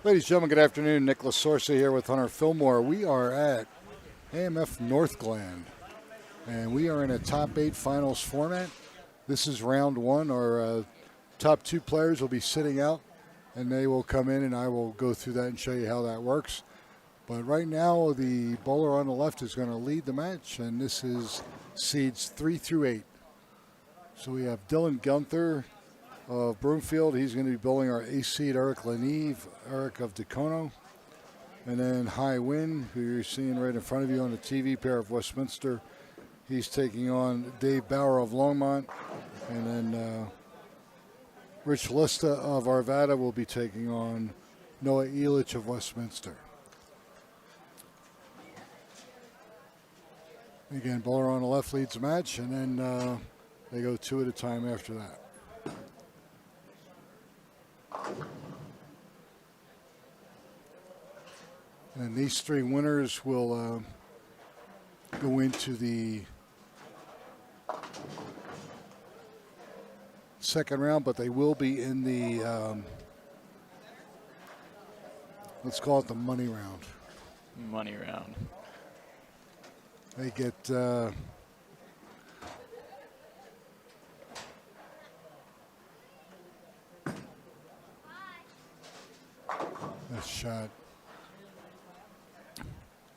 Ladies and gentlemen, good afternoon. Nicholas Sorsa here with Hunter Fillmore. We are at AMF Northgland, and we are in a top 8 finals format. This is round one. Our top 2 players will be sitting out, and they will come in, and I will go through that and show you how that works. But right now, the bowler on the left is going to lead the match, and this is seeds 3 through 8. So we have Dylan Gunther of Broomfield. He's going to be bowling our ace seed Eric Leneve, Eric of Dacono. And then High Win, who you're seeing right in front of you on the TV, pair of Westminster. He's taking on Dave Bauer of Longmont. And then Rich Lista of Arvada will be taking on Noah Elich of Westminster. Again, bowler on the left leads the match, and then they go 2 at a time after that. And these 3 winners will go into the second round, but they will be in the, let's call it the money round. Money round. They get a shot.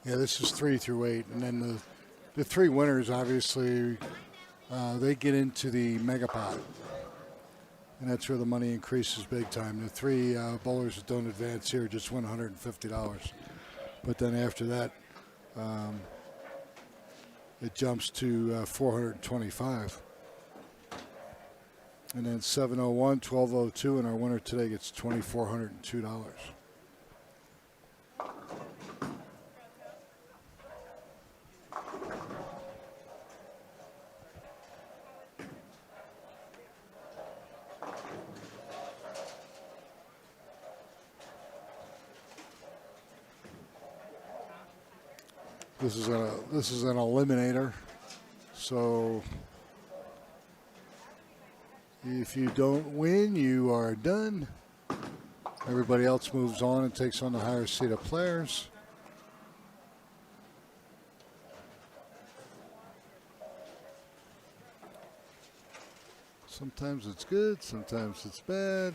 Yeah, this is 3 through 8, and then the 3 winners, obviously, they get into the mega pot, and that's where the money increases big time. The 3 bowlers that don't advance here just win $150, but then after that, it jumps to $425, and then 701, 1202, and our winner today gets $2,402. This is an eliminator, so if you don't win, you are done. Everybody else moves on and takes on the higher seed of players. Sometimes it's good, sometimes it's bad.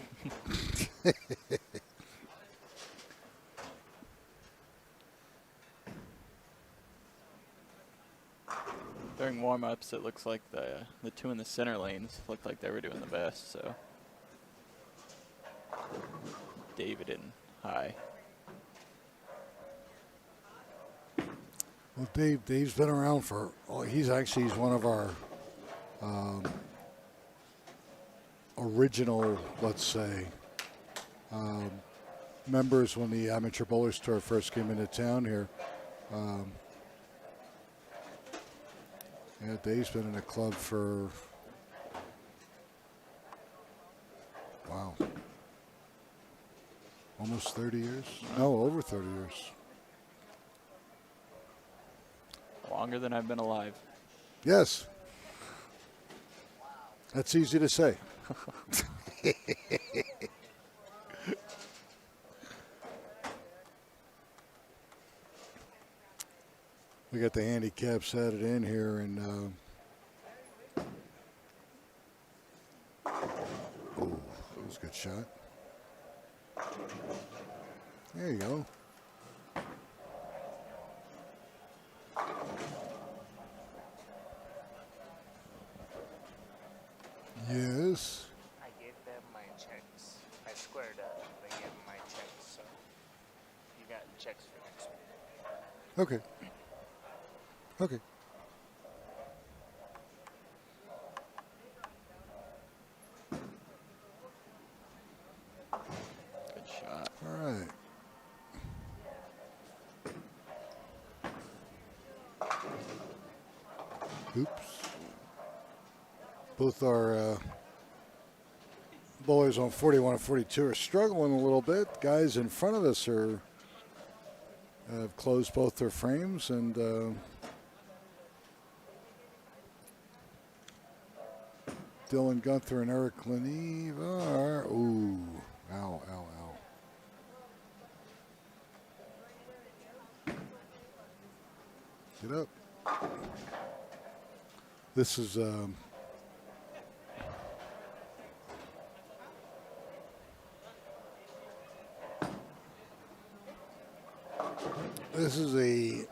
During warm-ups, it looks like the 2 in the center lanes looked like they were doing the best, so David and High. Well, Dave's been around for, he's one of our original, let's say, members when the Amateur Bowlers Tour first came into town here. Yeah, Dave's been in the club for, wow, almost 30 years? No, over 30 years. Longer than I've been alive. Yes. That's easy to say. We got the handicaps added in here, and oh, that was a good shot. There you go. Yes. I gave them my checks. I squared up. They gave me my checks, so you got checks for next week. Okay. Okay. Good shot. All right. Oops. Both our bowlers on 41 and 42 are struggling a little bit. Guys in front of us have closed both their frames, and Dylan Gunther and Eric Leneve are, ooh, ow, ow, ow. it up. This is a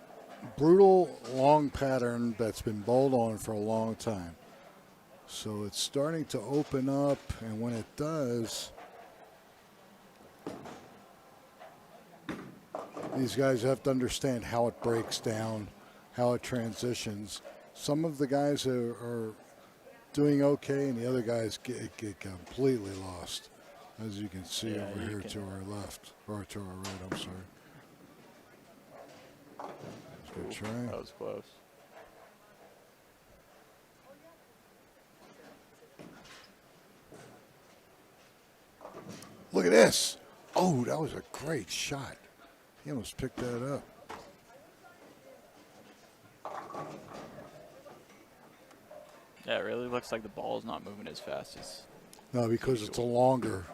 brutal long pattern that's been bowled on for a long time. So it's starting to open up, and when it does, these guys have to understand how it breaks down, how it transitions. Some of the guys are doing okay, and the other guys get completely lost, as you can see over here to our left, or to our right, I'm sorry. Good try. That was close. Look at this. Oh, that was a great shot. He almost picked that up. Yeah, it really looks like the ball is not moving as fast as. No, because it's a longer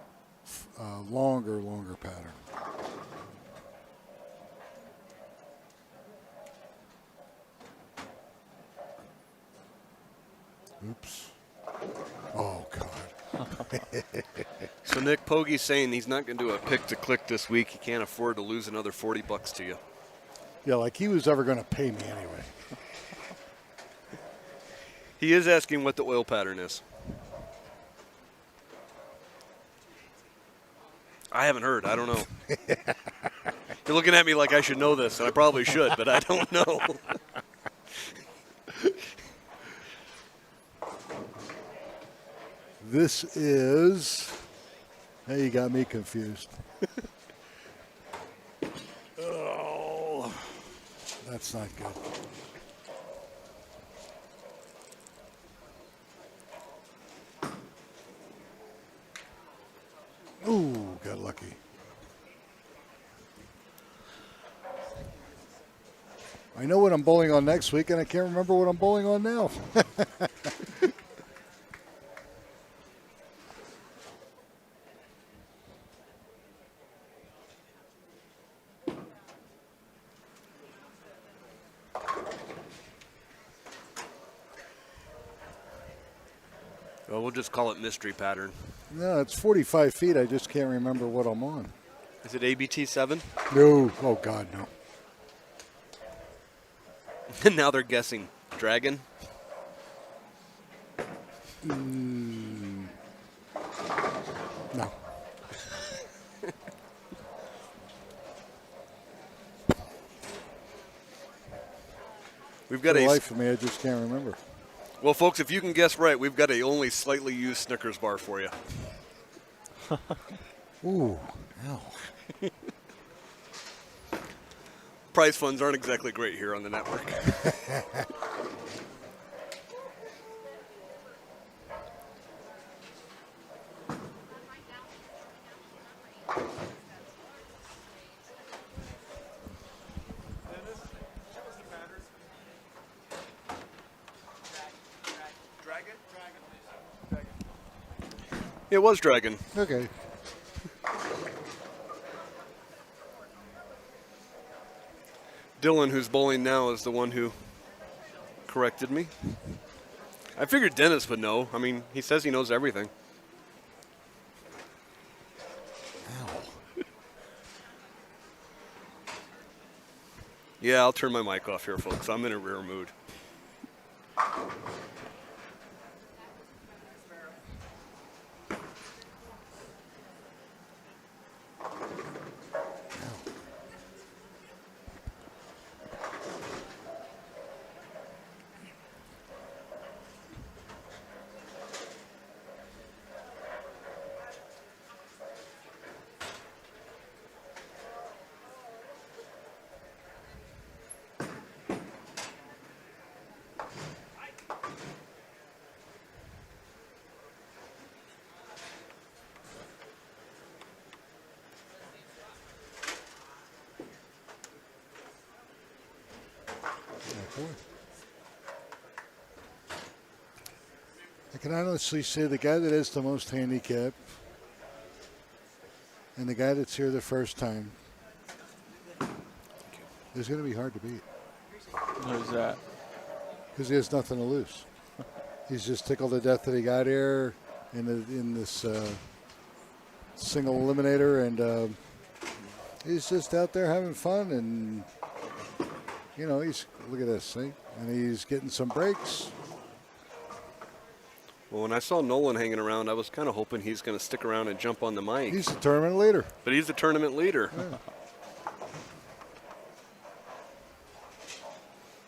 pattern. Oops. Oh, God. So Nick Pogge's saying he's not going to do a pick to click this week. He can't afford to lose another $40 to you. Yeah, like he was ever going to pay me anyway. He is asking what the oil pattern is. I haven't heard. I don't know. You're looking at me like I should know this, and I probably should, but I don't know. This is. Hey, you got me confused. Oh, that's not good. Ooh, got lucky. I know what I'm bowling on next week, and I can't remember what I'm bowling on now. Well, we'll just call it mystery pattern. No, it's 45 feet. I just can't remember what I'm on. Is it ABT 7? No. Oh, God, no. And now they're guessing dragon. No. We've got For the a life of me, I just can't remember. Well, folks, if you can guess right, we've got a only slightly used Snickers bar for you. Ooh, ow. Prize funds aren't exactly great here on the network. It was dragon. Okay. Dylan, who's bowling now, is the one who corrected me. I figured Dennis would know. I mean, he says he knows everything. Ow. Yeah, I'll turn my mic off here, folks. I'm in a rare mood. I can honestly say the guy that has the most handicap and the guy that's here the first time is going to be hard to beat. Who's that? Because he has nothing to lose. He's just tickled to death that he got here in this single eliminator, and he's just out there having fun. And you know, he's look at this, see, and he's getting some breaks. Well, when I saw Nolan hanging around, I was kind of hoping he's going to stick around and jump on the mic. He's the tournament leader. But he's the tournament leader. Yeah.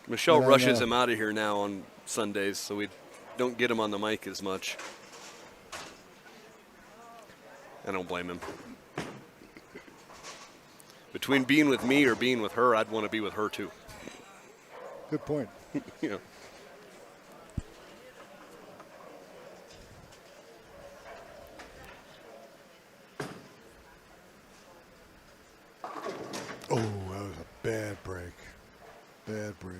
Michelle And rushes him out of here now on Sundays, so we don't get him on the mic as much. I don't blame him. Between being with me or being with her, I'd want to be with her too. Good point. You know. Oh, that was a bad break. Bad break.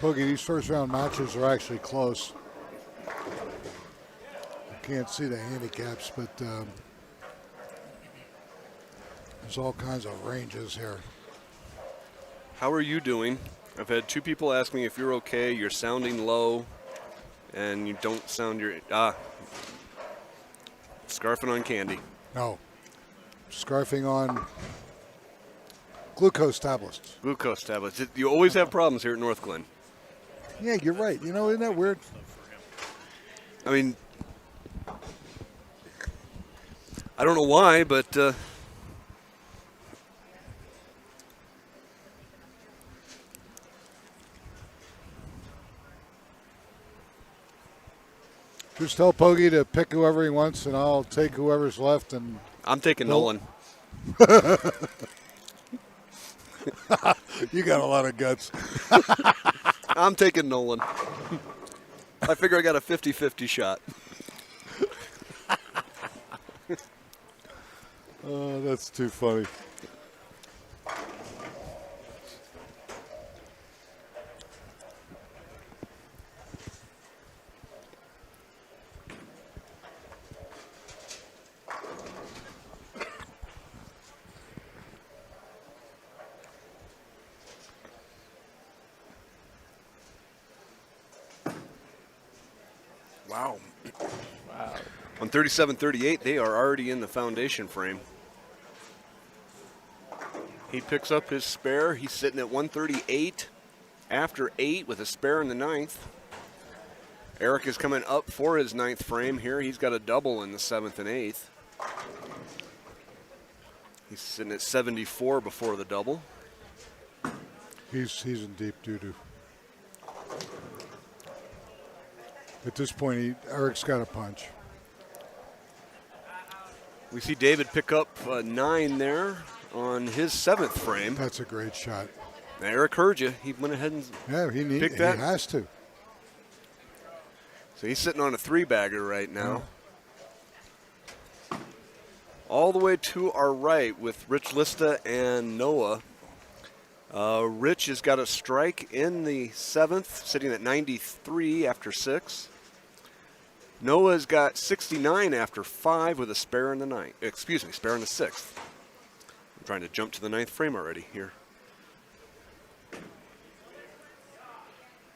Boogie, these first round matches are actually close. You can't see the handicaps, but there's all kinds of ranges here. How are you doing? I've had two people ask me if you're okay. You're sounding low, and you don't sound your scarfing on candy. No. Scarfing on glucose tablets. Glucose tablets. You always have problems here at North Glen. Yeah, you're right. You know, isn't that weird? I mean, I don't know why, but just tell Pogie to pick whoever he wants, and I'll take whoever's left. And I'm taking Nope. Nolan. You got a lot of guts. I'm taking Nolan. I figure I got a 50-50 shot. Oh, that's too funny. Wow. Wow. On 37-38, they are already in the foundation frame. He picks up his spare. He's sitting at 138 after 8 with a spare in the 9th. Eric is coming up for his 9th frame here. He's got a double in the 7th and 8th. He's sitting at 74 before the double. He's in deep doo-doo. At this point, Eric's got a punch. We see David pick up 9 there on his 7th frame. That's a great shot. Eric heard you. He went ahead and picked that. He has to. So he's sitting on a 3-bagger right now. All the way to our right with Rich Lista and Noah. Rich has got a strike in the 7th, sitting at 93 after 6. Noah's got 69 after 5 with a spare in the 9th. Excuse me, spare in the 6th. I'm trying to jump to the 9th frame already here.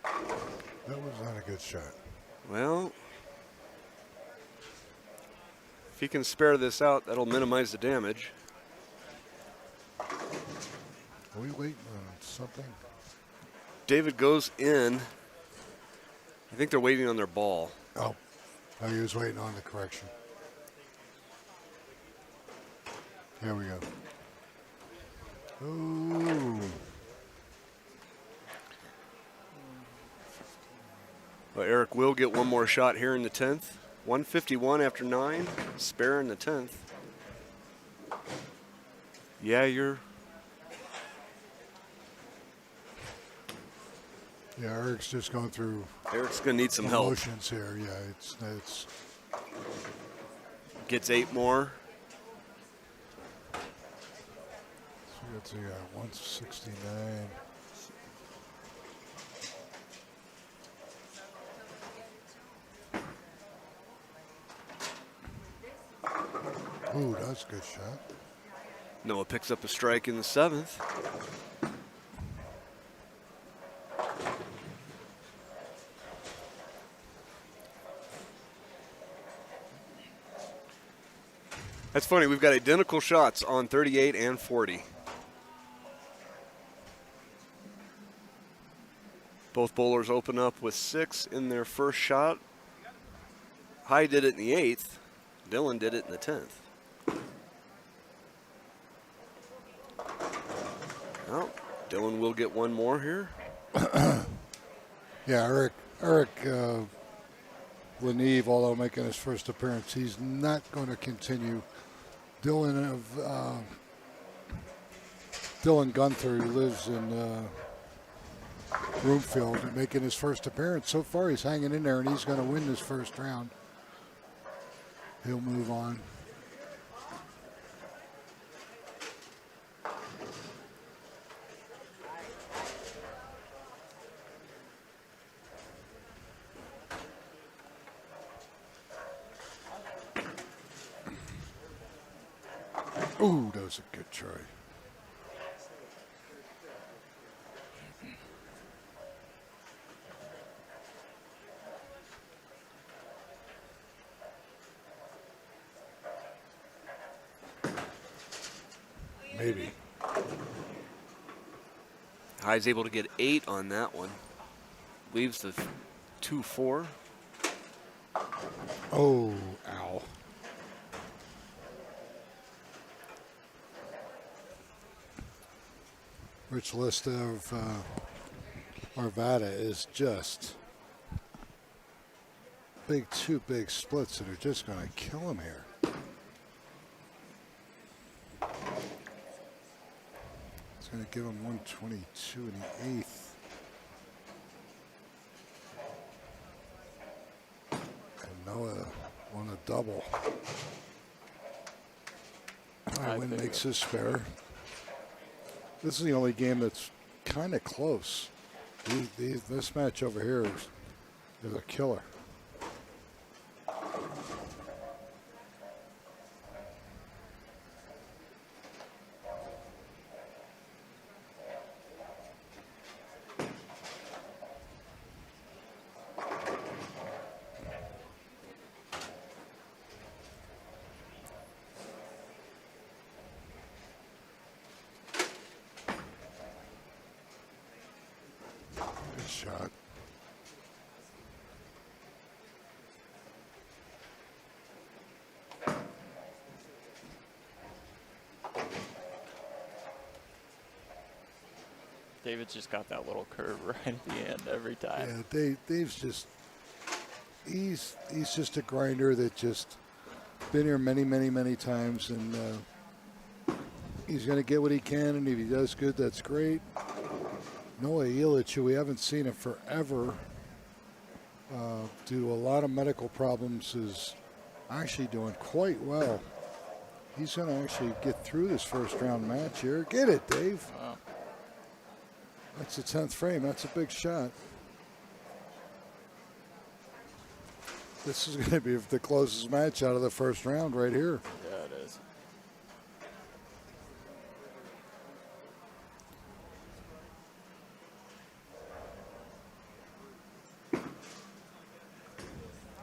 That was not a good shot. Well, If he can spare this out, that'll minimize the damage. Are we waiting on something? David goes in. I think they're waiting on their ball. Oh, he was waiting on the correction. Here we go. Ooh. Well, Eric will get one more shot here in the 10th. 151 after 9. Spare in the 10th. Yeah, Yeah, Eric's just going through Eric's going to need some help. emotions here. Yeah, it's Gets 8 more. so let's see, 169. Ooh, that's a good shot. Noah picks up a strike in the 7th. That's funny. We've got identical shots on 38 and 40. Both bowlers open up with 6 in their first shot. High did it in the 8th. Dylan did it in the 10th. Well, Dylan will get one more here. Yeah, Eric Leneve, although making his first appearance, he's not going to continue. Dylan Gunther, who lives in Broomfield, making his first appearance. So far, he's hanging in there, and he's going to win this first round. He'll move on. Ooh, that was a good try. Maybe. High's able to get 8 on that one. Leaves the 2-4. Oh, ow. Rich Lista of Arvada is just two big splits that are just going to kill him here. It's going to give him 122 in the 8th. And Noah won a double. Win makes his spare. This is the only game that's kind of close. This match over here is a killer. Shot. David's just got that little curve right at the end every time. Yeah, Dave's just he's just a grinder that just been here many times, and he's going to get what he can, and if he does good, that's great. Noah Illich, who we haven't seen in forever, due to a lot of medical problems, is actually doing quite well. He's going to actually get through this first round match here. Get it, Dave. Wow. That's the 10th frame. That's a big shot. This is going to be the closest match out of the first round right here. Yeah, it is.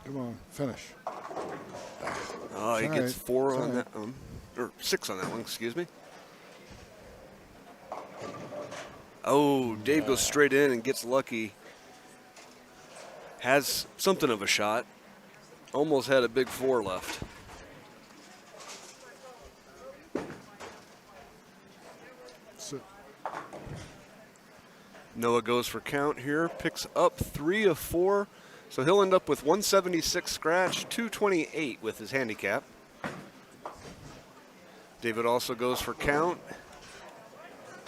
Come on, finish. Oh, he It's gets all 4 right. on It's that one, or 6 on that one, excuse me. Oh, Dave goes straight in and gets lucky. Has something of a shot. Almost had a big 4 left. So, Noah goes for count here, picks up 3 of 4. So he'll end up with 176 scratch, 228 with his handicap. David also goes for count.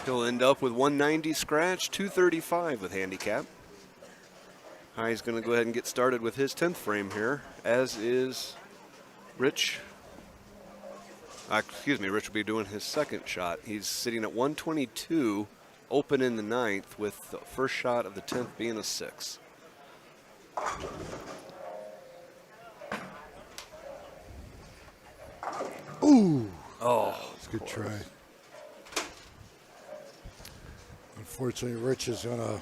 He'll end up with 190 scratch, 235 with handicap. He's going to go ahead and get started with his 10th frame here, as is Rich. Excuse me, Rich will be doing his second shot. He's sitting at 122, open in the 9th, with the first shot of the 10th being a 6. ooh, Oh, it's a good try. Unfortunately, Rich is going to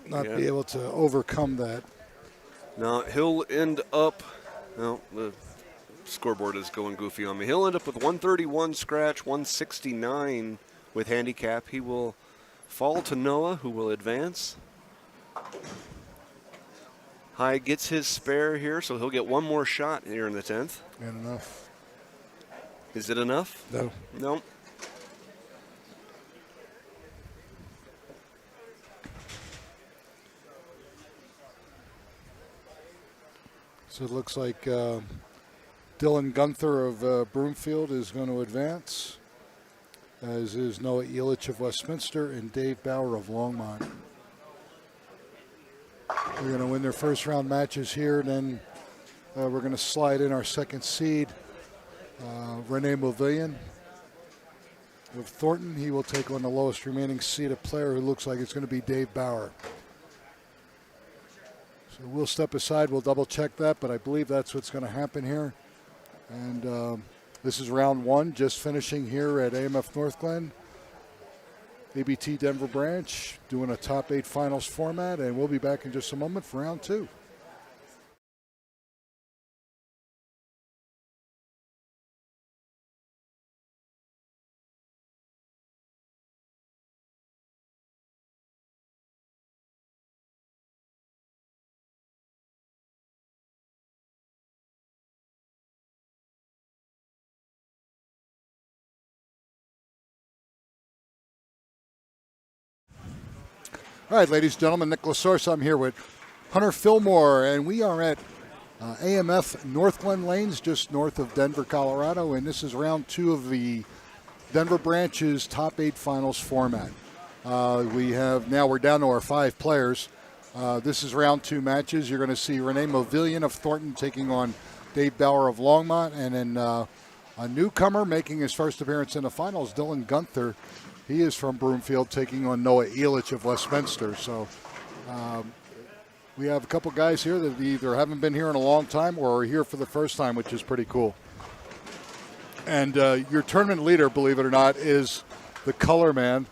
not be able to overcome that. now he'll end up, no, the scoreboard is going goofy on me. He'll end up with 131 scratch, 169 with handicap. He will fall to Noah, who will advance. High gets his spare here, so he'll get one more shot here in the 10th. And enough. Is it enough? No. No. So it looks like Dylan Gunther of Broomfield is going to advance, as is Noah Elich of Westminster and Dave Bauer of Longmont. We're going to win their first round matches here, and then we're going to slide in our second seed, Rene Movillion of Thornton. He will take on the lowest remaining seeded player, who looks like it's going to be Dave Bauer. So we'll step aside, we'll double check that, but I believe that's what's going to happen here. And this is round 1, just finishing here at AMF North Glen. ABT Denver branch doing a top 8 finals format, and we'll be back in just a moment for round 2. All right, ladies and gentlemen, Nick LaSource. I'm here with Hunter Fillmore, and we are at AMF North Glen Lanes, just north of Denver, Colorado, and this is round 2 of the Denver branch's top 8 finals format. We're down to our 5 players. This is round 2 matches. You're going to see Rene Movillion of Thornton taking on Dave Bauer of Longmont, and then a newcomer making his first appearance in the finals, Dylan Gunther. He is from Broomfield, taking on Noah Elich of Westminster. So we have a couple guys here that either haven't been here in a long time or are here for the first time, which is pretty cool. And your tournament leader, believe it or not, is the color man,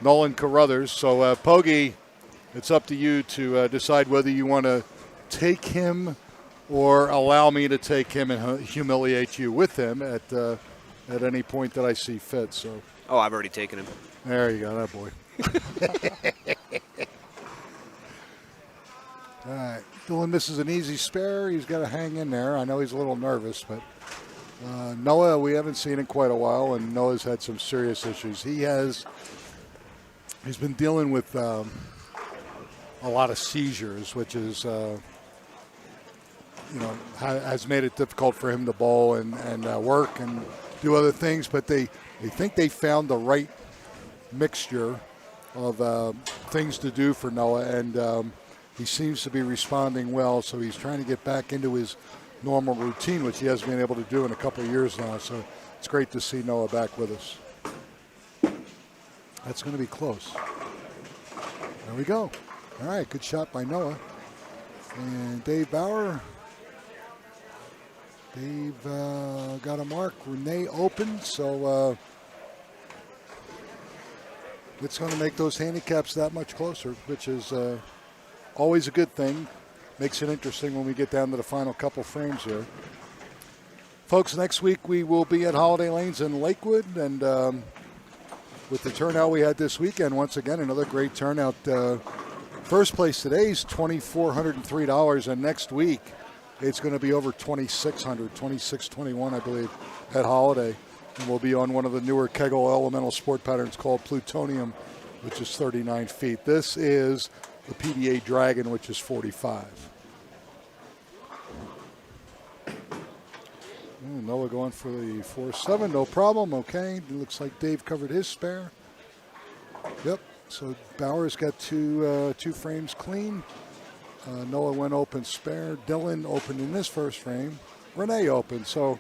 Nolan Carruthers. So, Pogie, it's up to you to decide whether you want to take him or allow me to take him and humiliate you with him at any point that I see fit. So. Oh, I've already taken him. There you go, that boy. All right, Dylan misses an easy spare. He's got to hang in there. I know he's a little nervous, but Noah, we haven't seen in quite a while, and Noah's had some serious issues. He's been dealing with a lot of seizures, which is has made it difficult for him to bowl and work and do other things. But they think they found the right mixture of things to do for Noah, and he seems to be responding well. So he's trying to get back into his normal routine, which he hasn't been able to do in a couple of years now. So it's great to see Noah back with us. That's going to be close. There we go. All right, good shot by Noah. And Dave Bauer. Dave got a mark. Renee open, so it's going to make those handicaps that much closer, which is always a good thing. makes it interesting when we get down to the final couple frames here. Folks, next week we will be at Holiday Lanes in Lakewood, and with the turnout we had this weekend, once again, another great turnout. First place today is $2,403, and next week it's going to be over $2,600, $2,621, I believe, at Holiday. And we'll be on one of the newer Kegel elemental sport patterns called Plutonium, which is 39 feet. This is the PBA Dragon, which is 45. And Noah going for the 4-7, no problem. Okay, it looks like Dave covered his spare. Yep. So Bauer's got two frames clean. Noah went open spare. Dylan opened in this first frame. Renee opened. So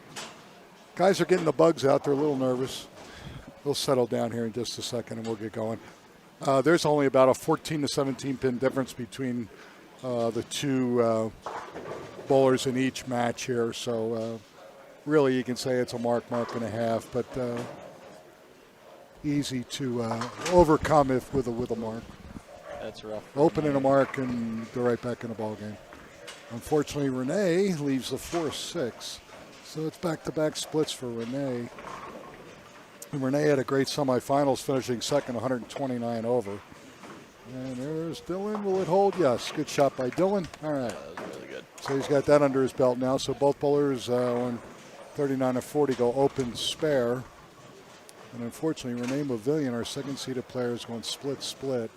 guys are getting the bugs out. They're a little nervous. They'll settle down here in just a second, and we'll get going. There's only about a 14 to 17 pin difference between the two bowlers in each match here. So really, you can say it's a mark and a half, but easy to overcome if with a mark. That's rough. Opening a mark and they're right back in the ball game. Unfortunately, Renee leaves the 4-6, so it's back-to-back splits for Renee. And Renee had a great semifinals, finishing second, 129 over. And there's Dylan. Will it hold? Yes. Good shot by Dylan. All right. That was really good. So he's got that under his belt now. So both bowlers on 39 and 40 go open spare. And unfortunately, Renee Movillion, our second-seeded player, is going split.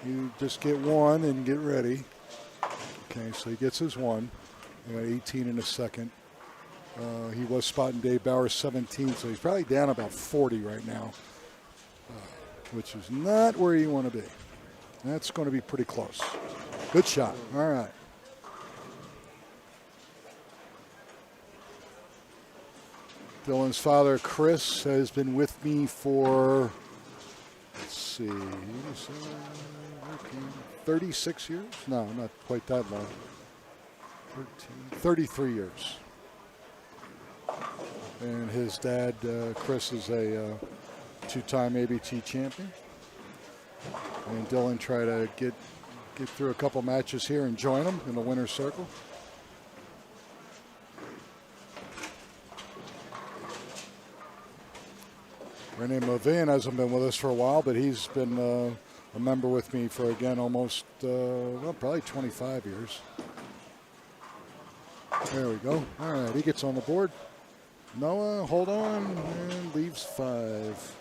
You just get one and get ready. Okay, so he gets his one. He got 18 in a second. He was spotting Dave Bauer 17, so he's probably down about 40 right now, which is not where you want to be. That's going to be pretty close. Good shot. All right. Dylan's father, Chris, has been with me for, let's see, 36 years? No, not quite that long. 33 years. And his dad, Chris, is a two-time ABT champion. And Dylan tried to get through a couple matches here and join him in the winner's circle. Rene Movillion hasn't been with us for a while, but he's been a member with me for, again, almost, probably 25 years. There we go. All right, he gets on the board. Noah, hold on, and leaves 5.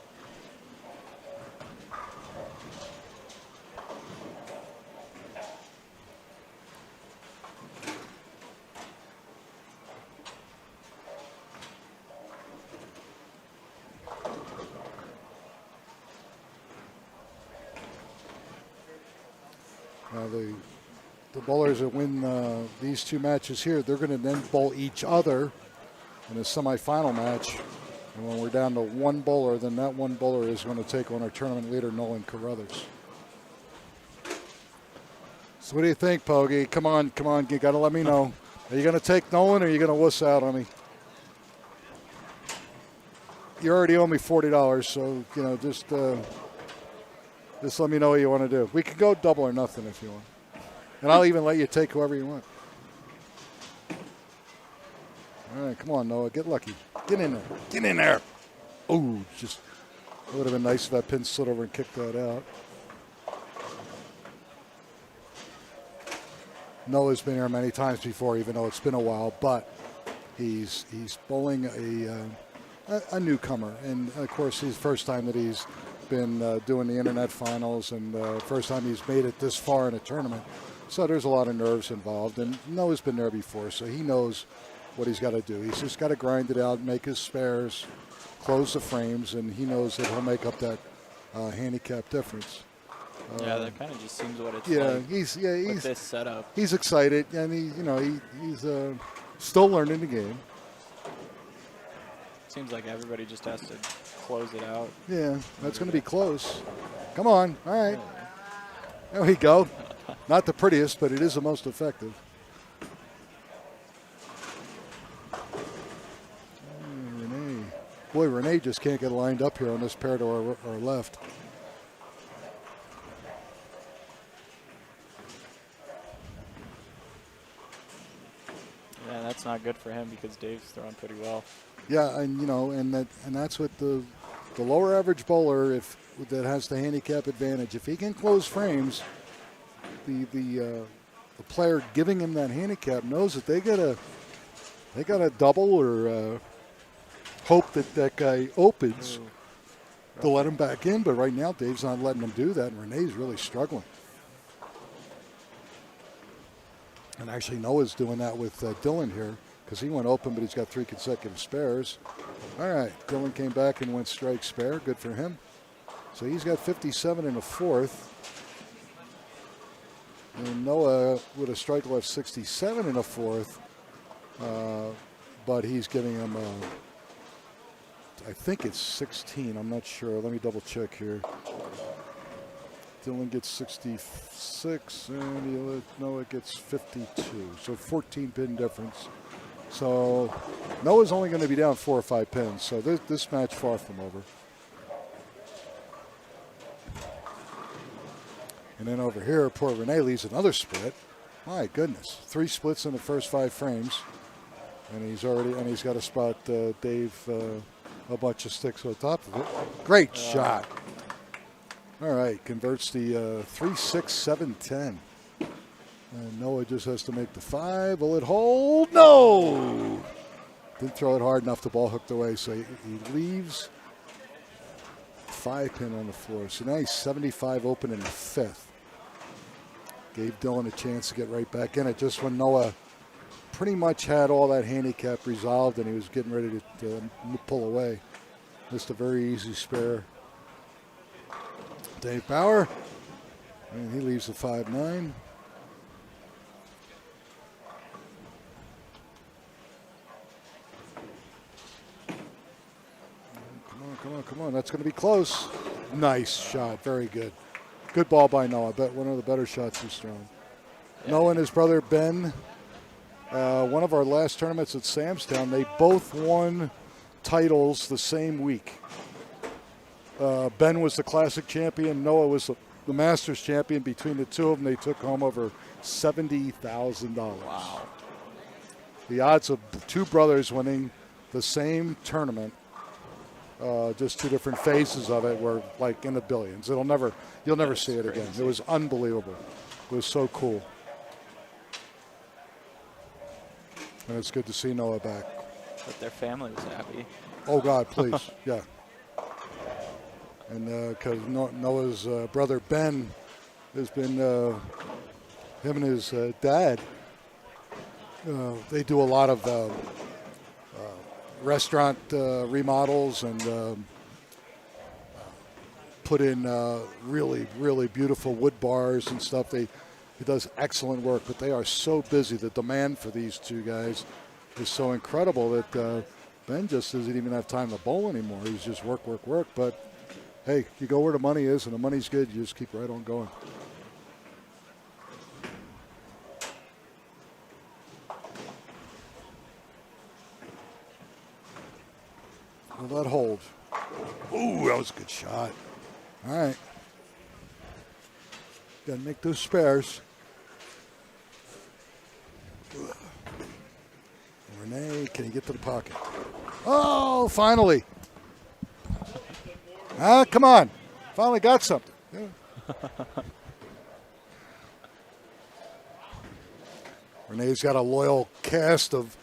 Now the bowlers that win these two matches here, they're going to then bowl each other in a semifinal match. And when we're down to one bowler, then that one bowler is going to take on our tournament leader, Nolan Carruthers. So what do you think, Pogie? Come on, you got to let me know. Are you going to take Nolan, or are you going to wuss out on me? You already owe me $40, so, just let me know what you want to do. We can go double or nothing if you want. And I'll even let you take whoever you want. All right, come on, Noah. Get lucky. Get in there. Get in there. Oh, it would have been nice if that pin slid over and kicked that out. Noah's been here many times before, even though it's been a while, but he's bowling a newcomer. And, of course, his first time that he's been doing the internet finals, and first time he's made it this far in a tournament. So there's a lot of nerves involved, and Noah's been there before, so he knows what he's got to do. He's just got to grind it out, make his spares, close the frames, and he knows that he'll make up that handicap difference. Yeah, that kind of just seems what it's yeah, like. He's with this setup. He's excited, and he's still learning the game. Seems like everybody just has to close it out. Yeah, that's going to be close. Come on, all right. There we go. Not the prettiest, but it is the most effective. Renee. Boy, Renee just can't get lined up here on this pair to our left. that's not good for him because Dave's throwing pretty well. Yeah, and that's what the lower average bowler, if that has the handicap advantage, if he can close frames, the player giving him that handicap knows that they gotta double or hope that guy opens to let him back in. But right now, Dave's not letting him do that, and Renee's really struggling. And actually, Noah's doing that with Dylan here because he went open, but he's got 3 consecutive spares. All right, Dylan came back and went strike spare. Good for him. So he's got 57 in the fourth. And Noah with a strike left 67 in the fourth. But he's giving him, I think it's 16. I'm not sure. Let me double check here. Dylan gets 66, and Noah gets 52. So 14 pin difference. So Noah's only going to be down 4 or 5 pins. So this match far from over. And then over here, poor Renee leaves another split. My goodness, 3 splits in the first 5 frames, and he's got to spot Dave a bunch of sticks on top of it. Great shot. All right, converts the 3-6-7-10. And Noah just has to make the 5. Will it hold? No! Didn't throw it hard enough. The ball hooked away, so he leaves 5 pin on the floor. So now he's 75 open in the 5th. Gave Dylan a chance to get right back in it just when Noah pretty much had all that handicap resolved and he was getting ready to pull away. Missed a very easy spare. Dave Bauer, and he leaves the 5-9. Come on. That's going to be close. Nice shot. Very good. Good ball by Noah. Bet one of the better shots he's thrown. Yeah. Noah and his brother Ben, one of our last tournaments at Samstown, they both won titles the same week. Ben was the Classic champion. Noah was the Masters champion. Between the two of them, they took home over $70,000. Wow. The odds of 2 brothers winning the same tournament, just 2 different phases of it, were like in the billions. You'll never see it again. It was unbelievable. It was so cool. And it's good to see Noah back. But their family was happy. Oh, God, please. Yeah. And because Noah's brother Ben has been, him and his dad, they do a lot of restaurant remodels and put in really, really beautiful wood bars and stuff. He does excellent work, but they are so busy. The demand for these 2 guys is so incredible that Ben just doesn't even have time to bowl anymore. He's just work. But hey, you go where the money is, and the money's good. You just keep right on going. Will that hold? Ooh, that was a good shot. All right. Got to make those spares. Renee, can he get to the pocket? Oh, finally. Come on. Finally got something. Yeah. Renee's got a loyal cast of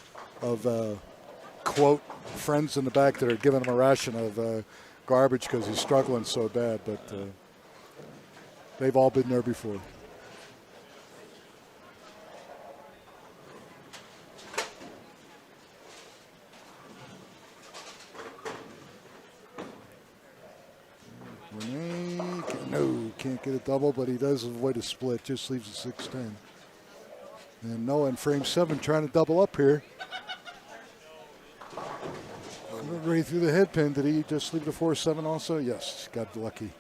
quote, friends in the back that are giving him a ration of garbage because he's struggling so bad, but they've all been there before. Renee, can't get a double, but he does avoid a split, just leaves a 6-10. And Noah in frame 7 trying to double up here. Right through the head pin. Did he just leave the 4-7 also? Yes, got lucky.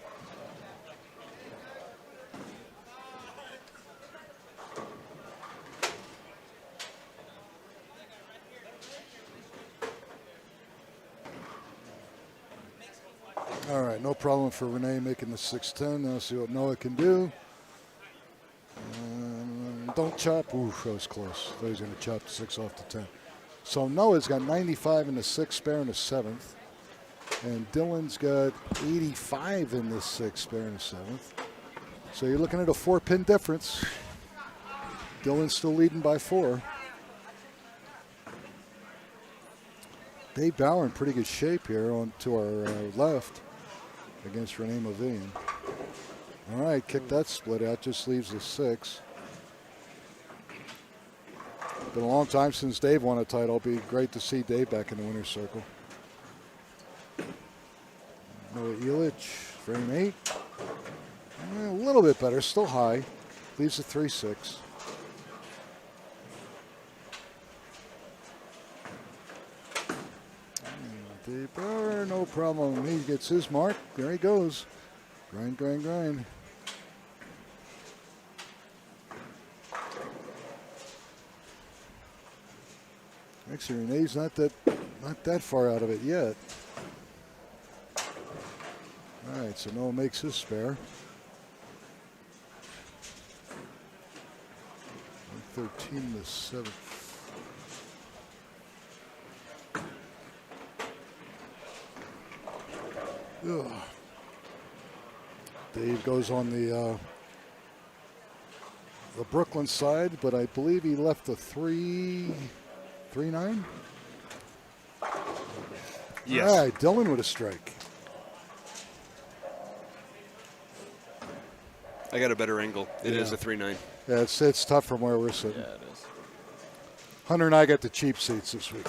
All right, no problem for Renee making the 6-10. Now see what Noah can do. don't chop. Ooh, that was close. Thought he was going to chop the 6 off the 10. So Noah's got 95 in the 6th, spare in the 7th. And Dylan's got 85 in the 6th, spare in the 7th. So you're looking at a 4-pin difference. Dylan's still leading by 4. Dave Bauer in pretty good shape here on to our left against Rene Mavillion. All right, kick that split out, just leaves the 6. Been a long time since Dave won a title. It'll be great to see Dave back in the winner's circle. Noah Elich, frame 8. A little bit better, still high. Leaves a 3-6. Dave Bauer, no problem. He gets his mark. There he goes. Grind, grind, grind. Actually, Renee's not that far out of it yet. All right, so Noah makes his spare. 13 to 7. Ugh. Dave goes on the Brooklyn side, but I believe he left a 3-9. Yes. All right, Dylan with a strike. I got a better angle. It is a 3-9. Yeah, it's tough from where we're sitting. Yeah, it is. Hunter and I got the cheap seats this week.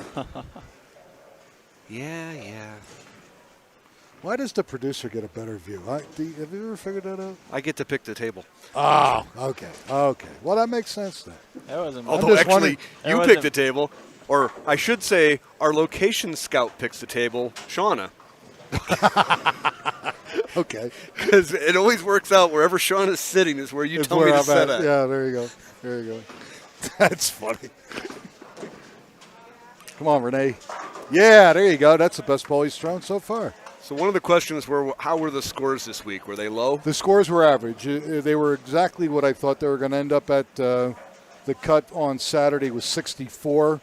Yeah. Why does the producer get a better view? Have you ever figured that out? I get to pick the table. Oh, okay. Well, that makes sense then. That wasn't. Although just actually, wondering- you pick the table, or I should say, our location scout picks the table, Shauna. Okay. Because it always works out wherever Shauna's sitting is where you It's tell me where to I'm set at. Yeah, there you go. That's funny. Come on, Renee. Yeah, there you go. That's the best ball he's thrown so far. So one of the questions were, how were the scores this week? Were they low? The scores were average. They were exactly what I thought they were going to end up at. The cut on Saturday was 64,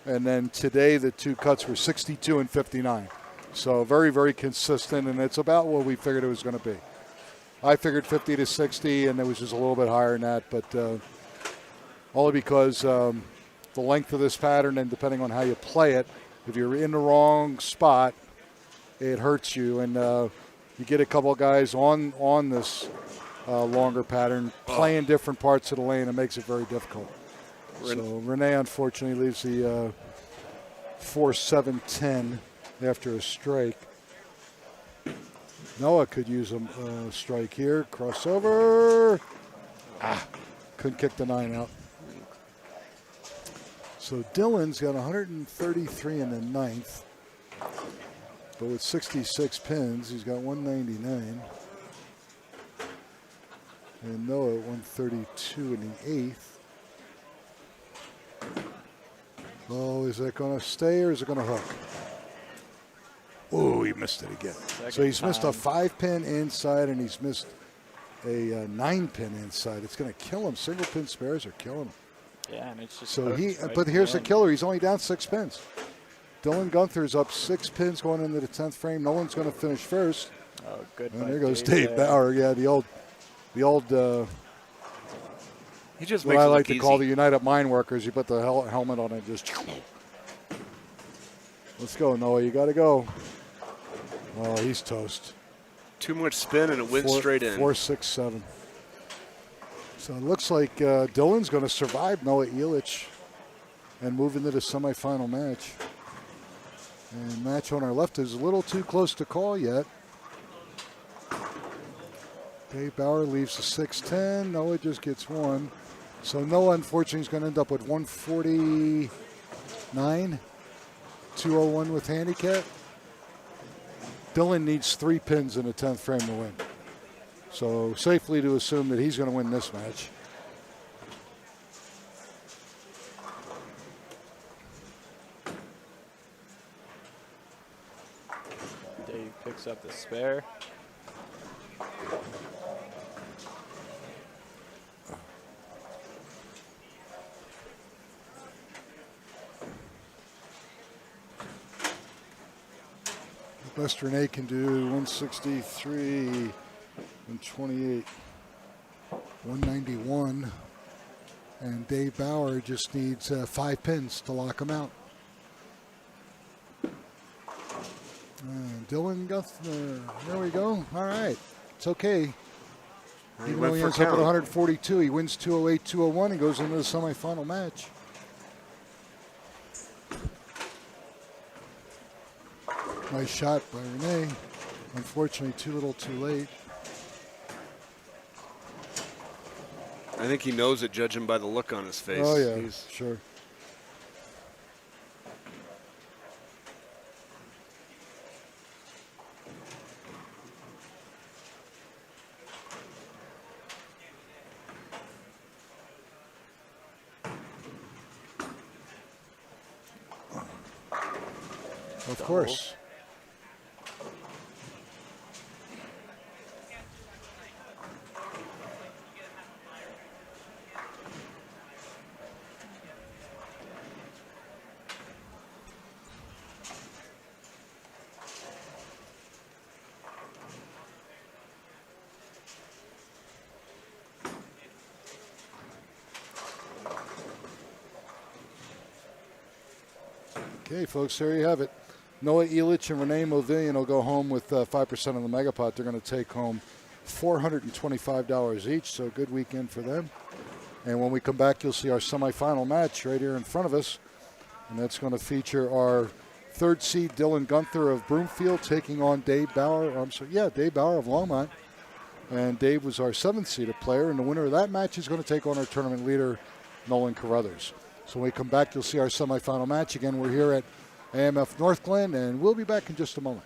and then today the two cuts were 62 and 59. So very, very consistent, and it's about what we figured it was going to be. I figured 50 to 60, and it was just a little bit higher than that, but only because the length of this pattern and depending on how you play it, if you're in the wrong spot, it hurts you, and you get a couple of guys on this longer pattern playing different parts of the lane. It makes it very difficult. So Renee, unfortunately, leaves the 4-7-10 after a strike. Noah could use a strike here. Crossover. Couldn't kick the 9 out. So Dylan's got 133 in the 9th. But with 66 pins, he's got 199. And Noah at 132 in the 8th. Oh, is that going to stay or is it going to hook? Oh, he missed it again. So he's missed a 5-pin inside and he's missed a 9-pin inside. It's going to kill him. Single pin spares are killing him. Yeah, and it's just. So right but here's the in. killer. He's only down 6 pins. Dylan Gunther's up 6 pins going into the 10th frame. No one's going to finish first. Oh, good. And by there goes Dave Dave Bauer. Yeah, the old. He just What makes I it like look to easy. call the United Mine Workers. You put the helmet on and just. Let's go, Noah. You got to go. Oh, he's toast. Too much spin and it went straight in. 4, 6, 7. So it looks like Dylan's going to survive Noah Elich and move into the semifinal match. And match on our left is a little too close to call yet. Dave Bauer leaves the 6-10. Noah just gets 1. So Noah, unfortunately, is going to end up with 149, 201 with handicap. Dylan needs 3 pins in the 10th frame to win. So safely to assume that he's going to win this match. Dave picks up the spare. Best Renee can do 163 and 28, 191. And Dave Bauer just needs 5 pins to lock him out. Dylan Guthner, there we go. All right, it's okay. Even though he ends up at 142, he wins 208, 201. He goes into the semifinal match. Nice shot by Renee. Unfortunately, too little, too late. I think he knows it, judging by the look on his face. Oh, yeah, sure. Of course. Okay, folks, there you have it. Noah Elich and Renee Movillion will go home with 5% of the Megapot. They're going to take home $425 each, so a good weekend for them. And when we come back, you'll see our semifinal match right here in front of us. And that's going to feature our third seed Dylan Gunther of Broomfield taking on Dave Bauer. Dave Bauer of Longmont. And Dave was our 7th seeded player, and the winner of that match is going to take on our tournament leader, Nolan Carruthers. So when we come back, you'll see our semifinal match. Again, we're here at AMF North Glen, and we'll be back in just a moment.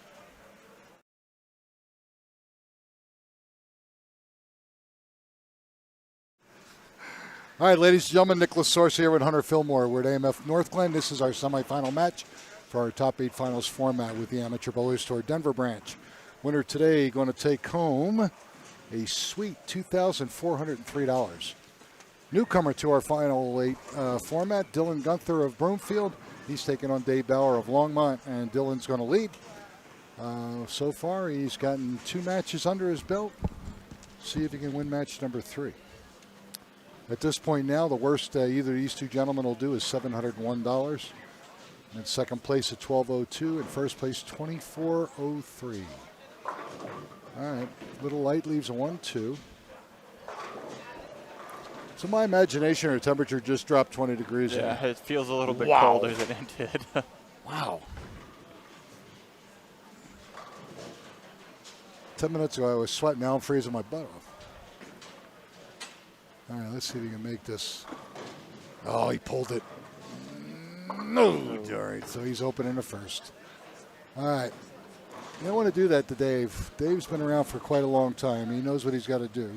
All right, ladies and gentlemen, Nicholas Source here with Hunter Fillmore. We're at AMF North Glen. This is our semifinal match for our top 8 finals format with the Amateur Bowlers Tour Denver branch. Winner today going to take home a sweet $2,403. Newcomer to our final 8 format, Dylan Gunther of Broomfield. He's taking on Dave Bauer of Longmont, and Dylan's going to lead. So far, he's gotten 2 matches under his belt. See if he can win match number 3. At this point now, the worst either of these 2 gentlemen will do is $701. And second place at $1,202, and first place $2,403. All right, little light leaves a 1-2. So my imagination or temperature just dropped 20 degrees. Yeah, it feels a little bit colder than it did. Wow. 10 minutes ago I was sweating. Now I'm freezing my butt off. All right, let's see if he can make this. Oh, he pulled it. No. All right, so he's opening the first. All right. You don't want to do that to Dave. Dave's been around for quite a long time. He knows what he's got to do.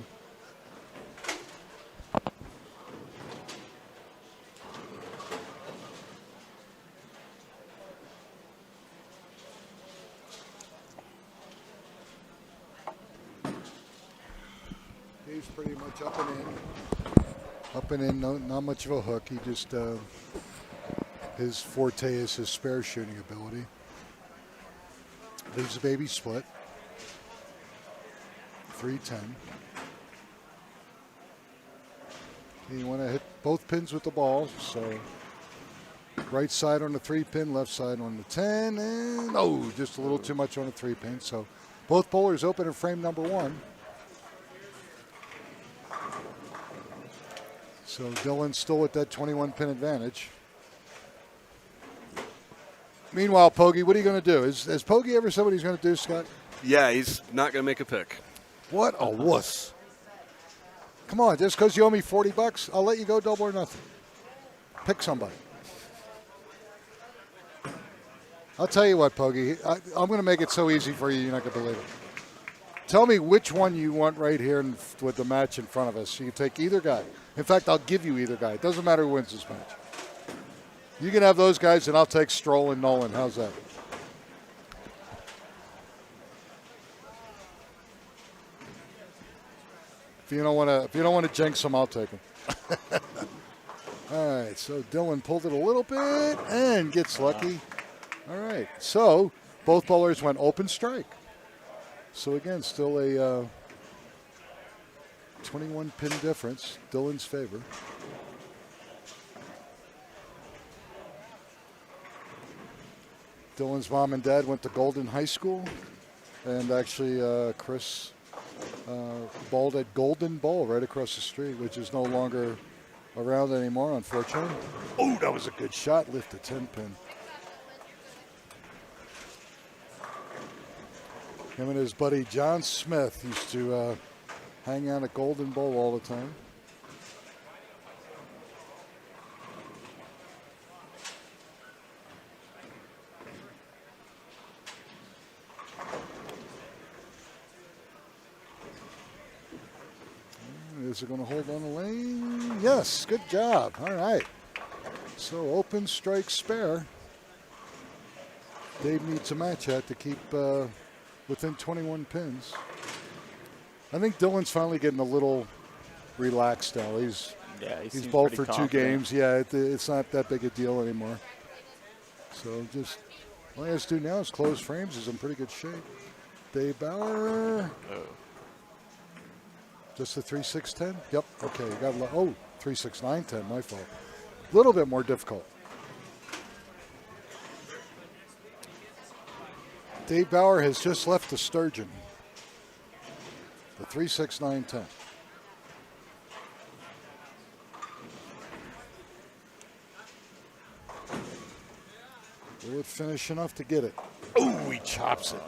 Dave's pretty much up and in. Up and in, not much of a hook. He just, his forte is his spare shooting ability. Leaves a baby split. 310. You want to hit both pins with the ball, so right side on the 3-pin, left side on the 10, and just a little too much on the 3-pin. So both bowlers open in frame number 1. So Dylan's still with that 21-pin advantage. Meanwhile, Pogie, what are you going to do? Has Pogie ever said what he's going to do, Scott? Yeah, he's not going to make a pick. What a wuss. Come on, just because you owe me $40, I'll let you go double or nothing. Pick somebody. I'll tell you what, Pogie, I'm going to make it so easy for you, you're not going to believe it. Tell me which one you want right here with the match in front of us. You can take either guy. In fact, I'll give you either guy. It doesn't matter who wins this match. You can have those guys, and I'll take Stroll and Nolan. How's that? If you don't want to jinx them, I'll take them. All right, so Dylan pulled it a little bit and gets lucky. All right, so Both bowlers went open strike. So again, still a 21 pin difference, Dylan's favor. Dylan's mom and dad went to Golden High School, and actually Chris bowled at Golden Bowl right across the street, which is no longer around anymore, unfortunately. Oh, that was a good shot, lift a 10 pin. Him and his buddy John Smith used to hang out at Golden Bowl all the time. Is it going to hold on the lane? Yes, good job. All right. So open strike spare. Dave needs a match hat to keep within 21 pins. I think Dylan's finally getting a little relaxed now. He's bowled for 2 games. Yeah, it's not that big a deal anymore. So just all he has to do now is close frames. He's in pretty good shape. Dave Bauer. Oh. Just the 3-6-10? Yep. Okay. You got 3-6-9-10. My fault. A little bit more difficult. Dave Bauer has just left the sturgeon. The 3-6-9-10. Will it finish enough to get it? Oh, he chops it.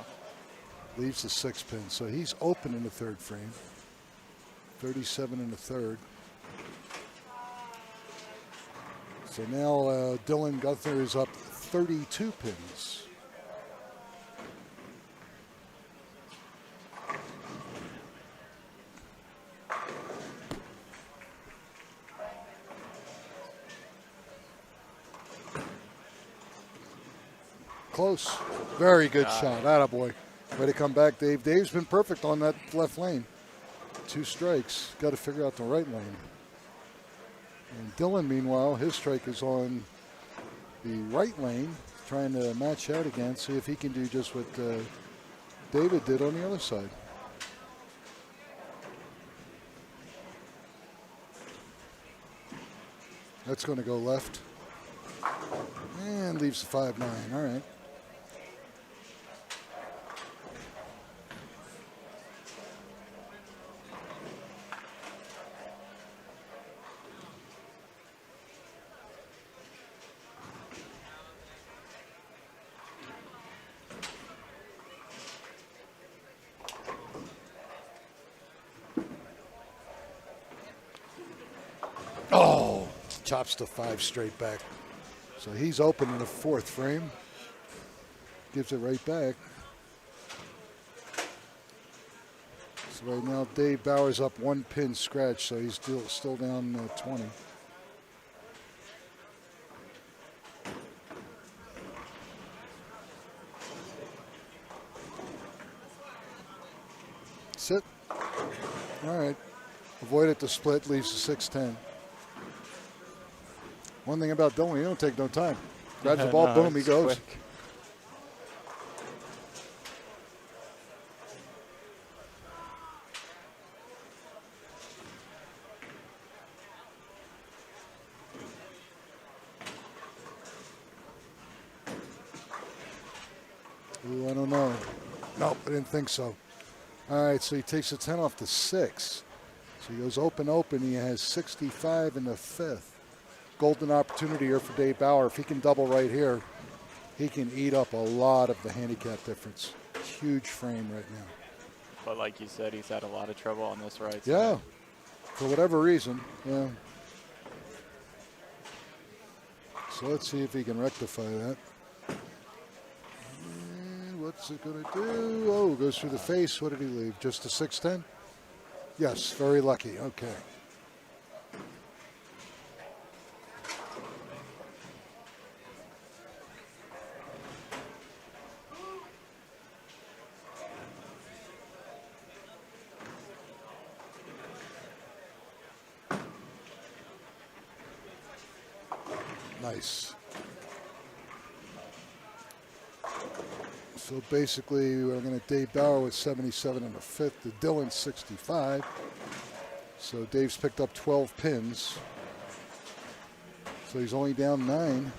Leaves the 6 pin. So he's open in the 3rd frame. 37 in the 3rd. So now Dylan Guthner is up 32 pins. Close. Very good shot. Attaboy. Way to come back, Dave. Dave's been perfect on that left lane. 2 strikes. Got to figure out the right lane. And Dylan, meanwhile, his strike is on the right lane, trying to match out again, see if he can do just what David did on the other side. That's going to go left. And leaves the 5-9. All right. Oh, chops to 5 straight back. So he's open in the 4th frame. Gives it right back. So right now Dave Bauer's up 1 pin scratch, so he's still down 20. Sit. All right. Avoided the split, leaves the 6-10. One thing about Dylan, he don't take no time. Grabs the ball, boom, he goes. Quick. Ooh, I don't know. Nope, I didn't think so. All right, so he takes the 10 off the 6. So he goes open. He has 65 in the 5th. Golden opportunity here for Dave Bauer. If he can double right here, he can eat up a lot of the handicap difference. Huge frame right now. But like you said, he's had a lot of trouble on this right side. Yeah, for whatever reason, yeah. So let's see if he can rectify that. And what's it going to do? Oh, goes through the face. What did he leave? Just a 6-10? Yes, very lucky. Okay. Nice. So basically, we're going to Dave Bauer with 77 in the fifth, to Dylan 65. So Dave's picked up 12 pins. So he's only down 9.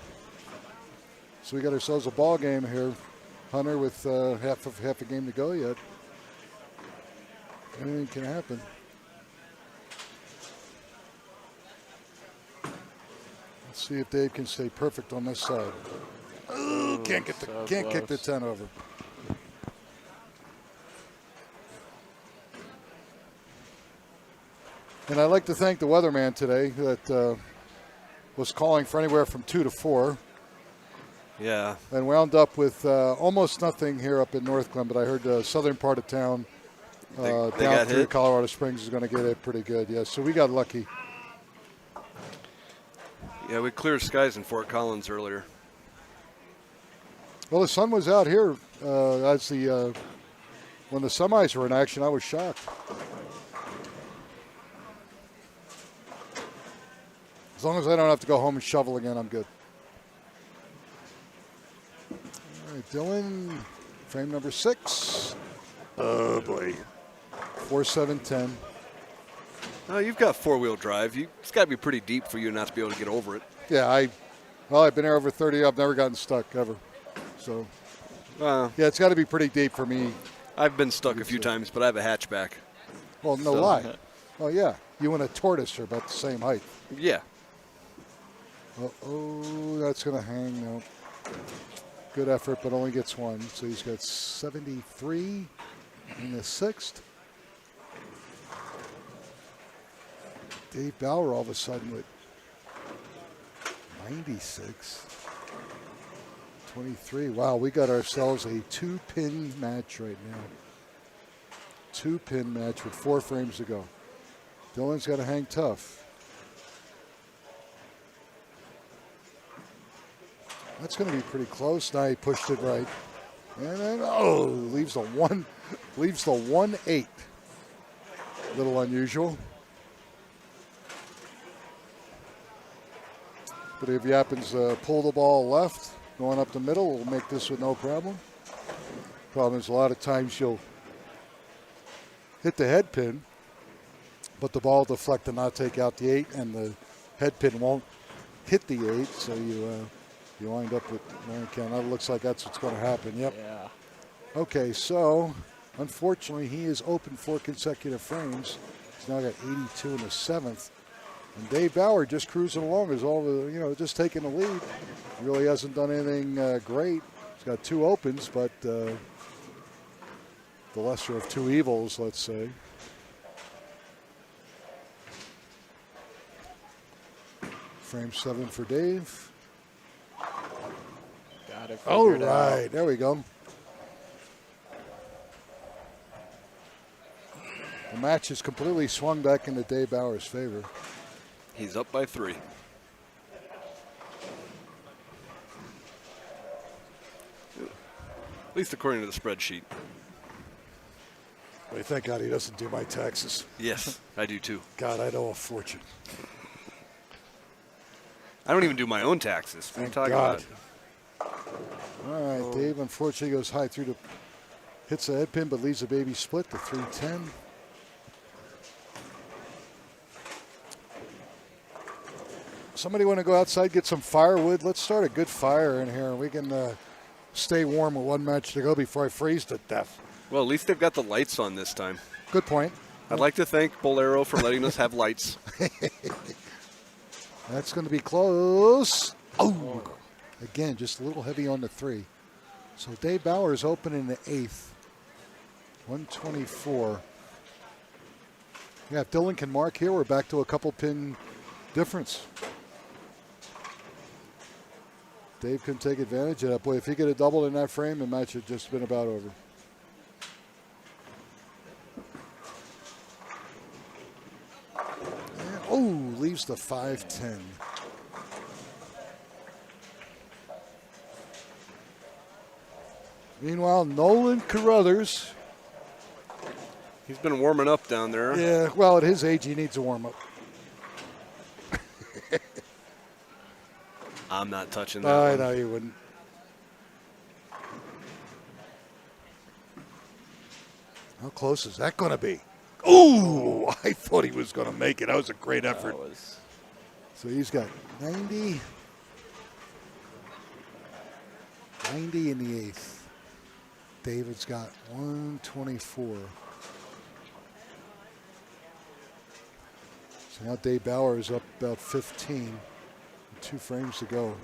So we got ourselves a ball game here, Hunter, with half a game to go yet. Anything can happen. Let's see if Dave can stay perfect on this side. Ooh, can't kick the 10 over. And I'd like to thank the weatherman today that was calling for anywhere from 2 to 4. Yeah. And wound up with almost nothing here up in North Glen, but I heard the southern part of town They down got through hit. Colorado Springs is going to get it pretty good. Yeah, so we got lucky. Yeah, we cleared skies in Fort Collins earlier. Well, the sun was out here as the when the semis were in action. I was shocked. As long as I don't have to go home and shovel again, I'm good. All right, Dylan, frame number 6. Oh, boy. 4-7-10. Oh, you've got four-wheel drive. It's got to be pretty deep for you not to be able to get over it. Yeah, I've been here over 30. I've never gotten stuck ever. So, yeah, it's got to be pretty deep for me. I've been stuck a few times, but I have a hatchback. Well, no lie. Oh, yeah. You and a tortoise are about the same height. Yeah. Oh, that's going to hang. No. Good effort, but only gets 1. So he's got 73 in the 6th. Dave Bauer all of a sudden with 96. 23. Wow, we got ourselves a 2-pin match right now. 2-pin match with 4 frames to go. Dylan's got to hang tough. That's going to be pretty close. Now he pushed it right. And then, leaves the 1-8. A little unusual. But if he happens to pull the ball left, going up the middle, we'll make this with no problem. Problem is a lot of times you'll hit the head pin, but the ball will deflect and not take out the 8, and the head pin won't hit the 8, so you wind up with man count. That looks like that's what's going to happen. Yep. Yeah. Okay, so unfortunately he is open 4 consecutive frames. He's now got 82 in the 7th. And Dave Bauer just cruising along is all the, just taking the lead. Really hasn't done anything great. He's got 2 opens, but the lesser of 2 evils, let's say. Frame 7 for Dave. Got it. All figured right, out. there we go. The match is completely swung back into Dave Bauer's favor. He's up by 3. At least according to the spreadsheet. Wait, thank God he doesn't do my taxes. Yes, I do too. God, I owe a fortune. I don't even do my own taxes. What are you Thank talking God. about? All right, Dave unfortunately goes high through hits the head pin, but leaves the baby split to 310. Somebody want to go outside, get some firewood? Let's start a good fire in here. We can stay warm with 1 match to go before I freeze to death. Well, at least they've got the lights on this time. Good point. I'd like to thank Bolero for letting us have lights. That's going to be close. Oh, again, just a little heavy on the 3. So Dave Bauer is open in the 8th. 124. Yeah, if Dylan can mark here, we're back to a couple pin difference. Dave can take advantage of that. Boy, if he could have doubled in that frame, the match had just been about over. And, leaves the 5-10. Meanwhile, Nolan Carruthers. He's been warming up down there. Yeah, well, at his age, he needs a warm-up. I'm not touching that I one. know you wouldn't. How close is that going to be? Ooh, I thought he was going to make it. That was a great effort. So he's got 90 in the eighth. David's got 124. So now Dave Bauer is up about 15. 2 frames to go.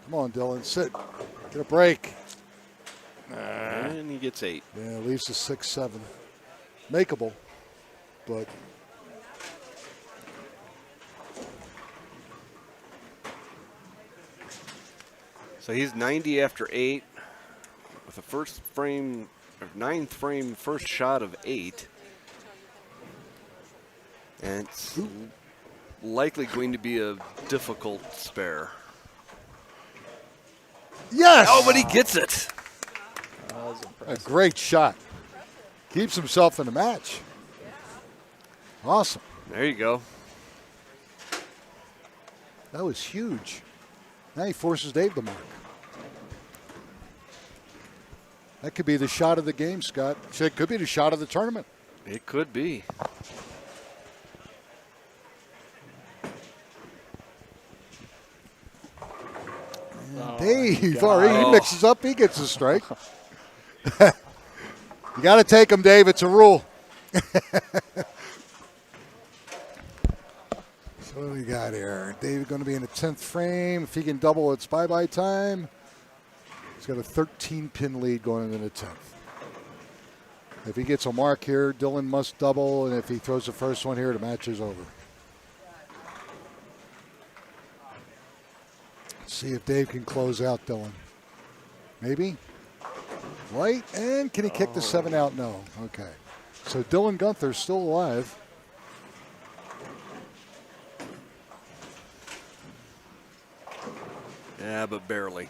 Come on, Dylan, sit. Get a break. And he gets 8. Yeah, leaves us 6-7. Makeable, but so he's 90 after 8 with a first frame, or 9th frame first shot of 8. And it's likely going to be a difficult spare. yes! Oh, but he gets it. A great shot. Keeps himself in the match. Awesome. There you go. That was huge. Now he forces Dave to mark. That could be the shot of the game, Scott. It could be the shot of the tournament. It could be. Dave, already he mixes up, he gets a strike. You got to take him, Dave. It's a rule. So what do we got here? Dave going to be in the 10th frame. If he can double, it's bye-bye time. He's got a 13-pin lead going into the 10th. If he gets a mark here, Dylan must double, and if he throws the first one here, the match is over. Let's see if Dave can close out Dylan. Maybe. Right, and can he kick the 7 out? No. Okay. So Dylan Gunther's still alive. Yeah, but barely.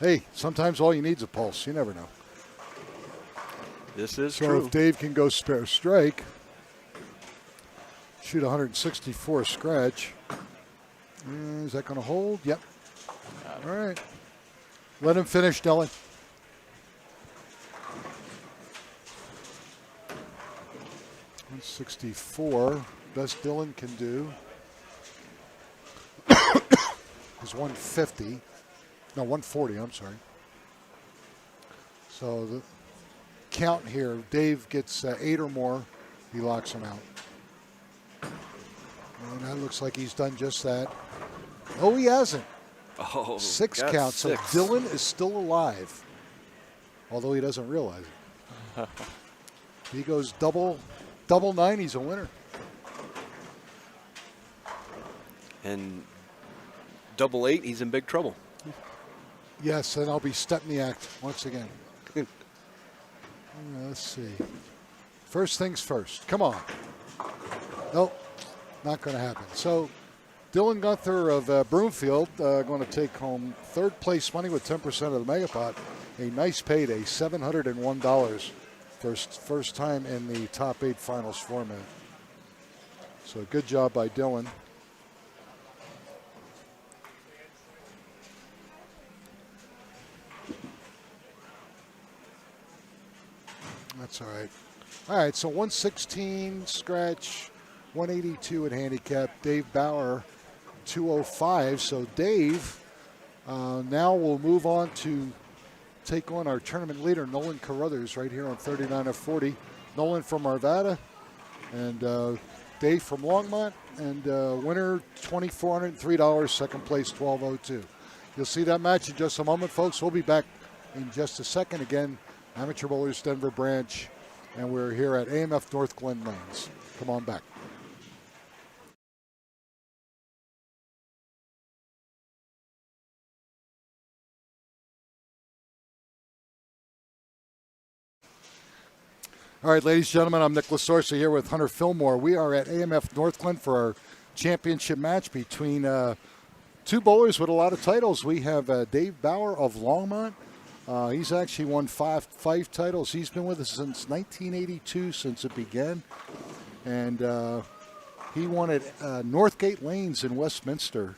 Hey, sometimes all you need is a pulse. You never know. This is so true. If Dave can go spare strike, shoot 164 scratch. Is that going to hold? Yep. All right. Let him finish, Dylan. $164, best Dylan can do is 150. No, 140, I'm sorry. So the count here, Dave gets 8 or more, he locks him out. And that looks like he's done just that. No, he hasn't. Oh, 6 got counts. 6. So Dylan is still alive, although he doesn't realize it. He goes double 9, he's a winner. And double 8, he's in big trouble. Yes, and I'll be Stepniak once again. Let's see. First things first. Come on. Nope, not going to happen. So Dylan Gunther of Broomfield going to take home 3rd place money with 10% of the Megapot. A nice payday, $701. First time in the top 8 finals format. So good job by Dylan. That's all right. All right, so 116 scratch, 182 at handicap. Dave Bauer, 205. So Dave now will move on to take on our tournament leader, Nolan Carruthers, right here on 39 of 40. Nolan from Arvada and Dave from Longmont. And winner, $2,403, second place, $1,202. You'll see that match in just a moment, folks. We'll be back in just a second. Again, Amateur Bowlers Denver branch, and we're here at AMF North Glen Lanes. Come on back. All right, ladies and gentlemen, I'm Nicholas Sorsa here with Hunter Fillmore. We are at AMF North Glen for our championship match between 2 bowlers with a lot of titles. We have Dave Bauer of Longmont. He's actually won five titles. He's been with us since 1982, since it began. And he won at Northgate Lanes in Westminster,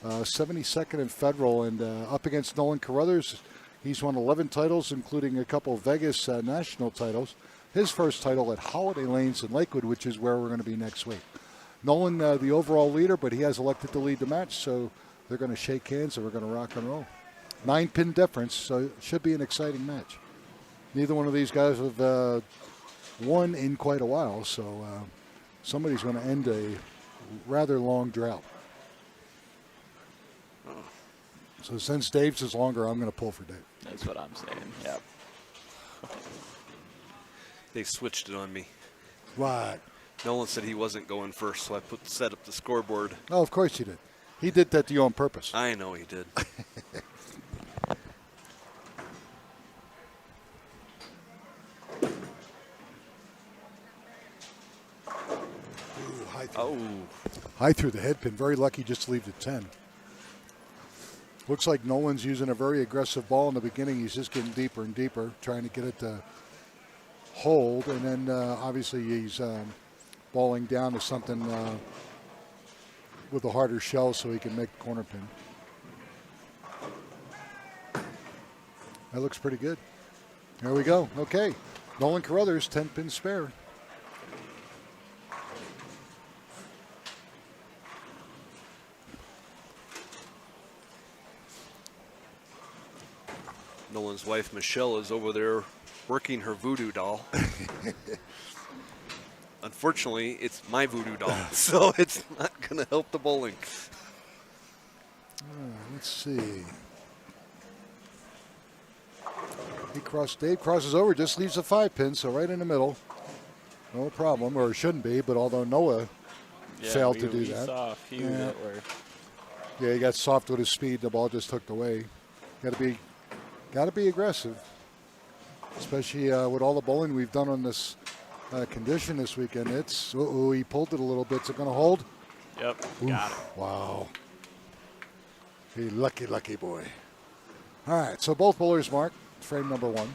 72nd and Federal. And up against Nolan Carruthers. He's won 11 titles, including a couple of Vegas national titles. His first title at Holiday Lanes in Lakewood, which is where we're going to be next week. Nolan, the overall leader, but he has elected to lead the match, so they're going to shake hands and we're going to rock and roll. 9-pin difference, so it should be an exciting match. Neither one of these guys have won in quite a while, so somebody's going to end a rather long drought. So since Dave's is longer, I'm going to pull for Dave. That's what I'm saying. Yep. They switched it on me. What? Nolan said he wasn't going first, so I set up the scoreboard. Oh, of course you did. He did that to you on purpose. I know he did. High through the head pin. Very lucky just to leave the 10. Looks like Nolan's using a very aggressive ball in the beginning. He's just getting deeper and deeper, trying to get it to hold. And then obviously he's balling down to something with a harder shell so he can make the corner pin. That looks pretty good. There we go. Okay. Nolan Carruthers, 10-pin spare. Nolan's wife, Michelle, is over there working her voodoo doll. Unfortunately, it's my voodoo doll, so it's not going to help the bowling. Let's see. Dave crosses over, just leaves a 5-pin, so right in the middle. No problem, or it shouldn't be, but although Noah failed to do we that. Saw a few that were. Yeah, he got soft with his speed. The ball just hooked away. Got to be aggressive, especially with all the bowling we've done on this condition this weekend. It's he pulled it a little bit. Is it going to hold? Yep, got it. Wow. He lucky boy. All right, so both bowlers marked. Frame number 1.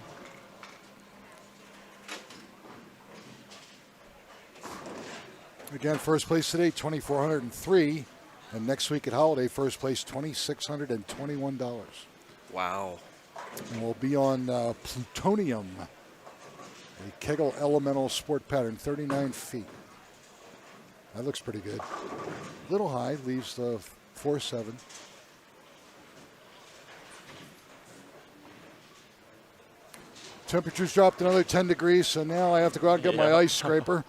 Again, first place today, $2,403. And next week at Holiday, first place, $2,621. Wow. And we'll be on Plutonium, a Kegel Elemental Sport Pattern, 39 feet. That looks pretty good. Little high, leaves the 4-7. Temperatures dropped another 10 degrees, so now I have to go out and get my ice scraper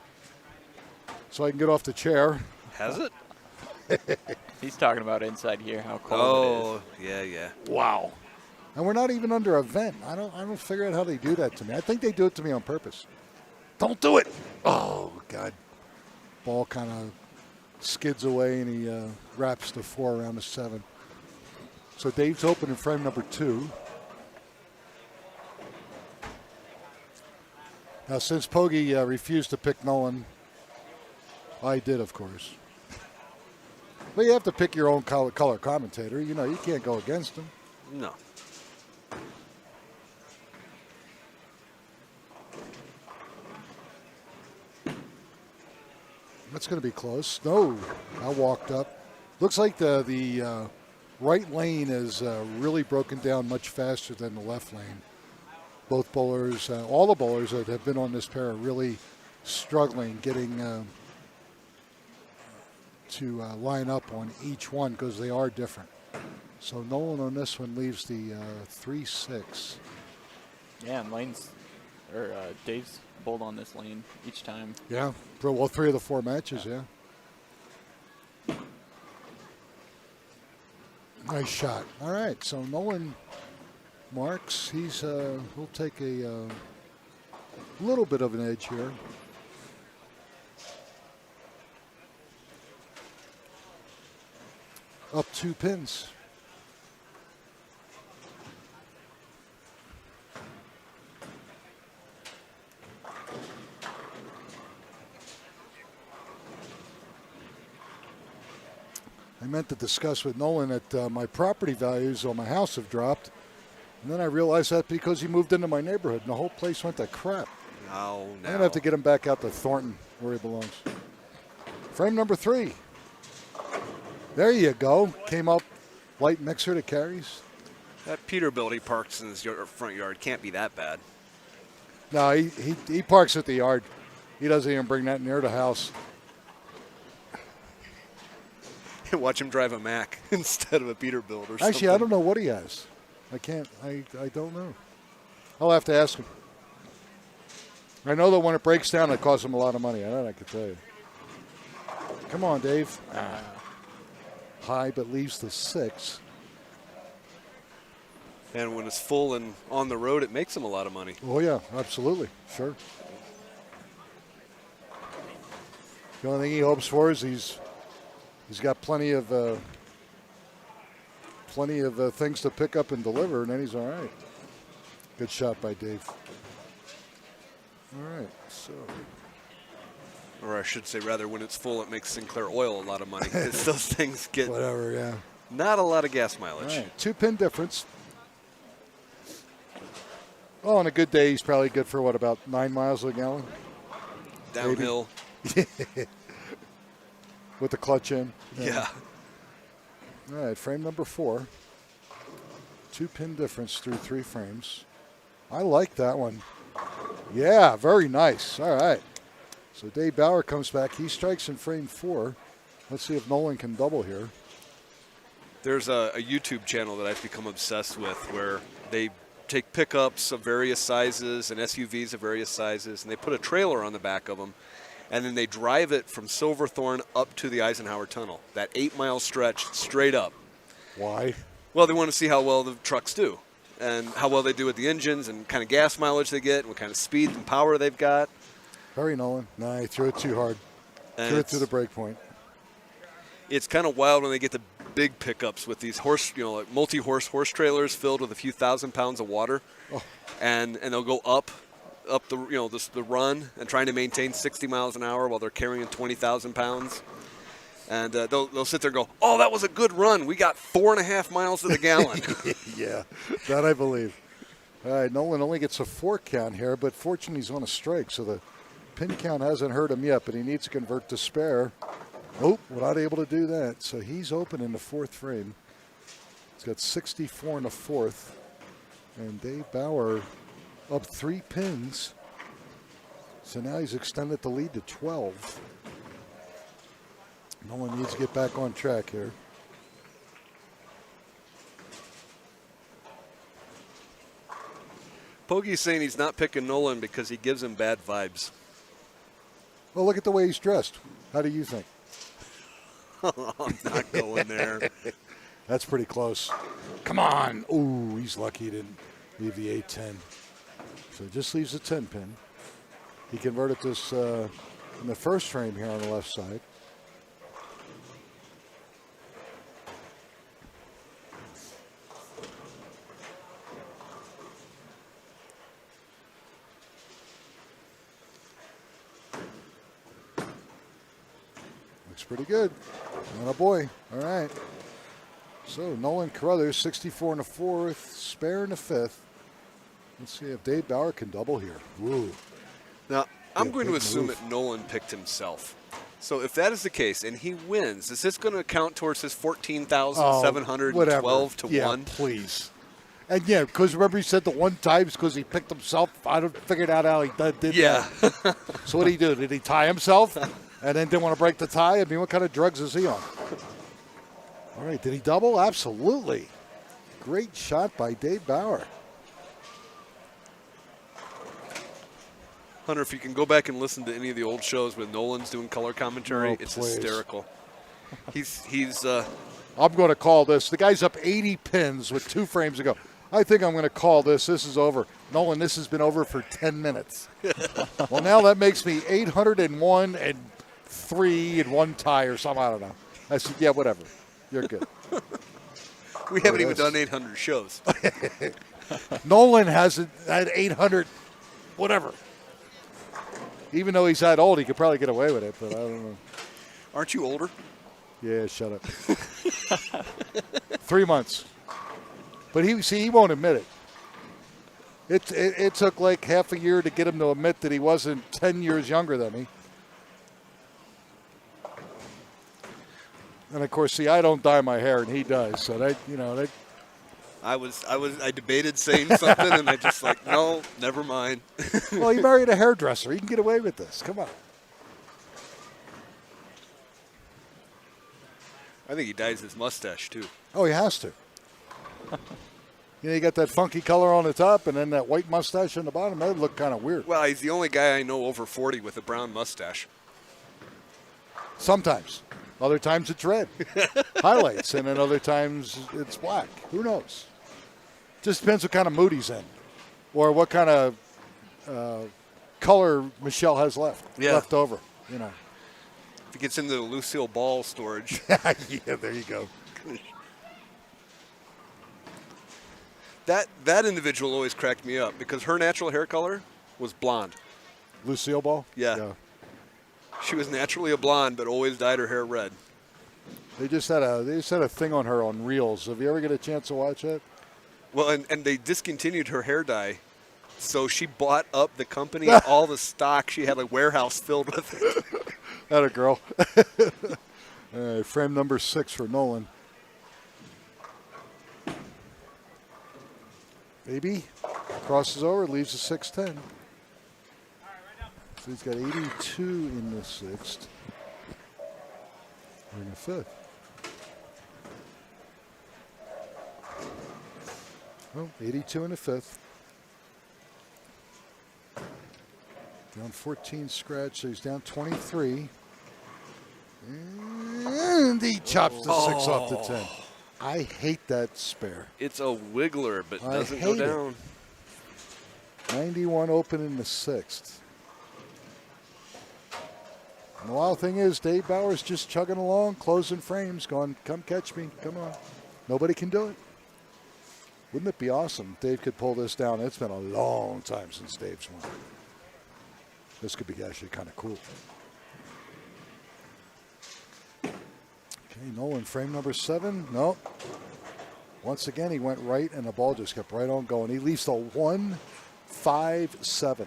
so I can get off the chair. Has it? He's talking about inside here, how cold it is. Yeah. Wow. And we're not even under a vent. I don't figure out how they do that to me. I think they do it to me on purpose. Don't do it. Oh, God. Ball kind of skids away, and he wraps the 4 around the 7. So Dave's open in frame number 2. Now, since Poggi refused to pick Nolan, I did, of course. But you have to pick your own color commentator. You know, you can't go against him. No. That's going to be close. No, I walked up. Looks like the right lane is really broken down much faster than the left lane. Both bowlers, all the bowlers that have been on this pair are really struggling getting to line up on each one because they are different. So Nolan on this one leaves the 3-6. Yeah, and Dave's bowled on this lane each time. Yeah, well, 3 of the 4 matches, yeah. Nice shot. All right, so Nolan marks. He'll take a little bit of an edge here. Up 2 pins. I meant to discuss with Nolan that my property values on my house have dropped. And then I realized that because he moved into my neighborhood and the whole place went to crap. No. I'm going to have to get him back out to Thornton where he belongs. Frame number 3. There you go. Came up light mixer to carries. That Peterbilt he parks in his front yard can't be that bad. No, he parks at the yard. He doesn't even bring that near the house. Watch him drive a Mack instead of a Peterbilt or something. Actually, I don't know what he has. I don't know. I'll have to ask him. I know that when it breaks down, it costs him a lot of money. I can tell you. Come on, Dave. High, but leaves the 6. And when it's full and on the road, it makes him a lot of money. Oh, yeah, absolutely. Sure. The only thing he hopes for is he's got plenty of things to pick up and deliver, and then he's all right. Good shot by Dave. All right, so. Or I should say, rather, when it's full, it makes Sinclair Oil a lot of money. Because those things get Whatever, yeah. not a lot of gas mileage. All right, 2-pin difference. Oh, on a good day, he's probably good for, about 9 miles a gallon? Downhill. With the clutch in. Yeah. All right, frame number 4. 2-pin difference through 3 frames. I like that one. Yeah, very nice. All right. So Dave Bauer comes back. He strikes in frame 4. Let's see if Nolan can double here. There's a YouTube channel that I've become obsessed with where they take pickups of various sizes and SUVs of various sizes, and they put a trailer on the back of them, and then they drive it from Silverthorne up to the Eisenhower Tunnel, that 8-mile stretch straight up. Why? Well, they want to see how well the trucks do and how well they do with the engines and kind of gas mileage they get and what kind of speed and power they've got. Very Nolan. No, he threw it too hard. And threw it through the break point. It's kind of wild when they get the big pickups with these like multi-horse horse trailers filled with a few thousand pounds of water, and they'll go up the run and trying to maintain 60 miles an hour while they're carrying 20,000 pounds. And they'll sit there and go, oh, that was a good run. We got 4.5 miles to the gallon. Yeah, that I believe. All right, Nolan only gets a 4 count here, but fortunately he's on a strike, so the pin count hasn't hurt him yet, but he needs to convert to spare. Nope, we're not able to do that. So he's open in the 4th frame. He's got 64 in the 4th. And Dave Bauer up 3 pins. So now he's extended the lead to 12. Nolan needs to get back on track here. Pogie's saying he's not picking Nolan because he gives him bad vibes. Well, look at the way he's dressed. How do you think? I'm not going there. That's pretty close. Come on. Ooh, he's lucky he didn't leave the 8-10. So it just leaves the 10 pin. He converted this in the 1st frame here on the left side. Looks pretty good. Oh boy. All right. So Nolan Carruthers, 64 in the 4th, spare in the 5th. Let's see if Dave Bauer can double here. Woo. Now, I'm Yeah, going to big assume move. that Nolan picked himself. So if that is the case and he wins, is this going to count towards his 14,712 to 1? Please. And yeah, because remember he said the one time because he picked himself. I don't figured out how he did Yeah. that. So what did he do? Did he tie himself and then didn't want to break the tie? I mean, what kind of drugs is he on? All right, did he double? Absolutely. Great shot by Dave Bauer. Hunter, if you can go back and listen to any of the old shows with Nolan's doing color commentary, Oh, it's please. hysterical. He's I'm going to call this. The guy's up 80 pins with 2 frames to go. I think I'm going to call this. This is over. Nolan, this has been over for 10 minutes. Well, now that makes me 801 and 3 and 1 tie or something. I don't know. I said, yeah, whatever. You're good. we haven't even yes. done 800 shows. Nolan hasn't had 800, whatever. Even though he's that old, he could probably get away with it, but I don't know. Aren't you older? Yeah, shut up. 3 months. But he won't admit it. It took like half a year to get him to admit that he wasn't 10 years younger than me. And of course, see, I don't dye my hair, and he does. So that I debated saying something, and I just like, no, never mind. Well, you married a hairdresser. You can get away with this. Come on. I think he dyes his mustache too. Oh, he has to. You got that funky color on the top and then that white mustache on the bottom. That would look kind of weird. Well, he's the only guy I know over 40 with a brown mustache. Sometimes. Other times it's red. Highlights. And then other times it's black. Who knows? Just depends what kind of mood he's in. Or what kind of color Michelle has left over. You know. If he gets into the Lucille Ball storage. Yeah, there you go. That individual always cracked me up because her natural hair color was blonde. Lucille Ball? Yeah. She was naturally a blonde, but always dyed her hair red. They just had a thing on her on Reels. Have you ever get a chance to watch it? Well, and they discontinued her hair dye, so she bought up the company and all the stock. She had a warehouse filled with it. That a girl. All right, frame number 6 for Nolan. AB crosses over, leaves a 6-10. So he's got 82 in the 6th. Or in the 5th. Oh, 82 in the 5th. Down 14 scratch, so he's down 23. And he chops the 6 off the 10. I hate that spare. It's a wiggler, but I doesn't go hate it. down. 91 open in the 6th. And the wild thing is, Dave Bauer's just chugging along, closing frames, going, come catch me, come on. Nobody can do it. Wouldn't it be awesome if Dave could pull this down? It's been a long time since Dave's won. This could be actually kind of cool. Okay, Nolan, frame number 7. Nope. Once again, he went right, and the ball just kept right on going. He leaves the 1-5-7.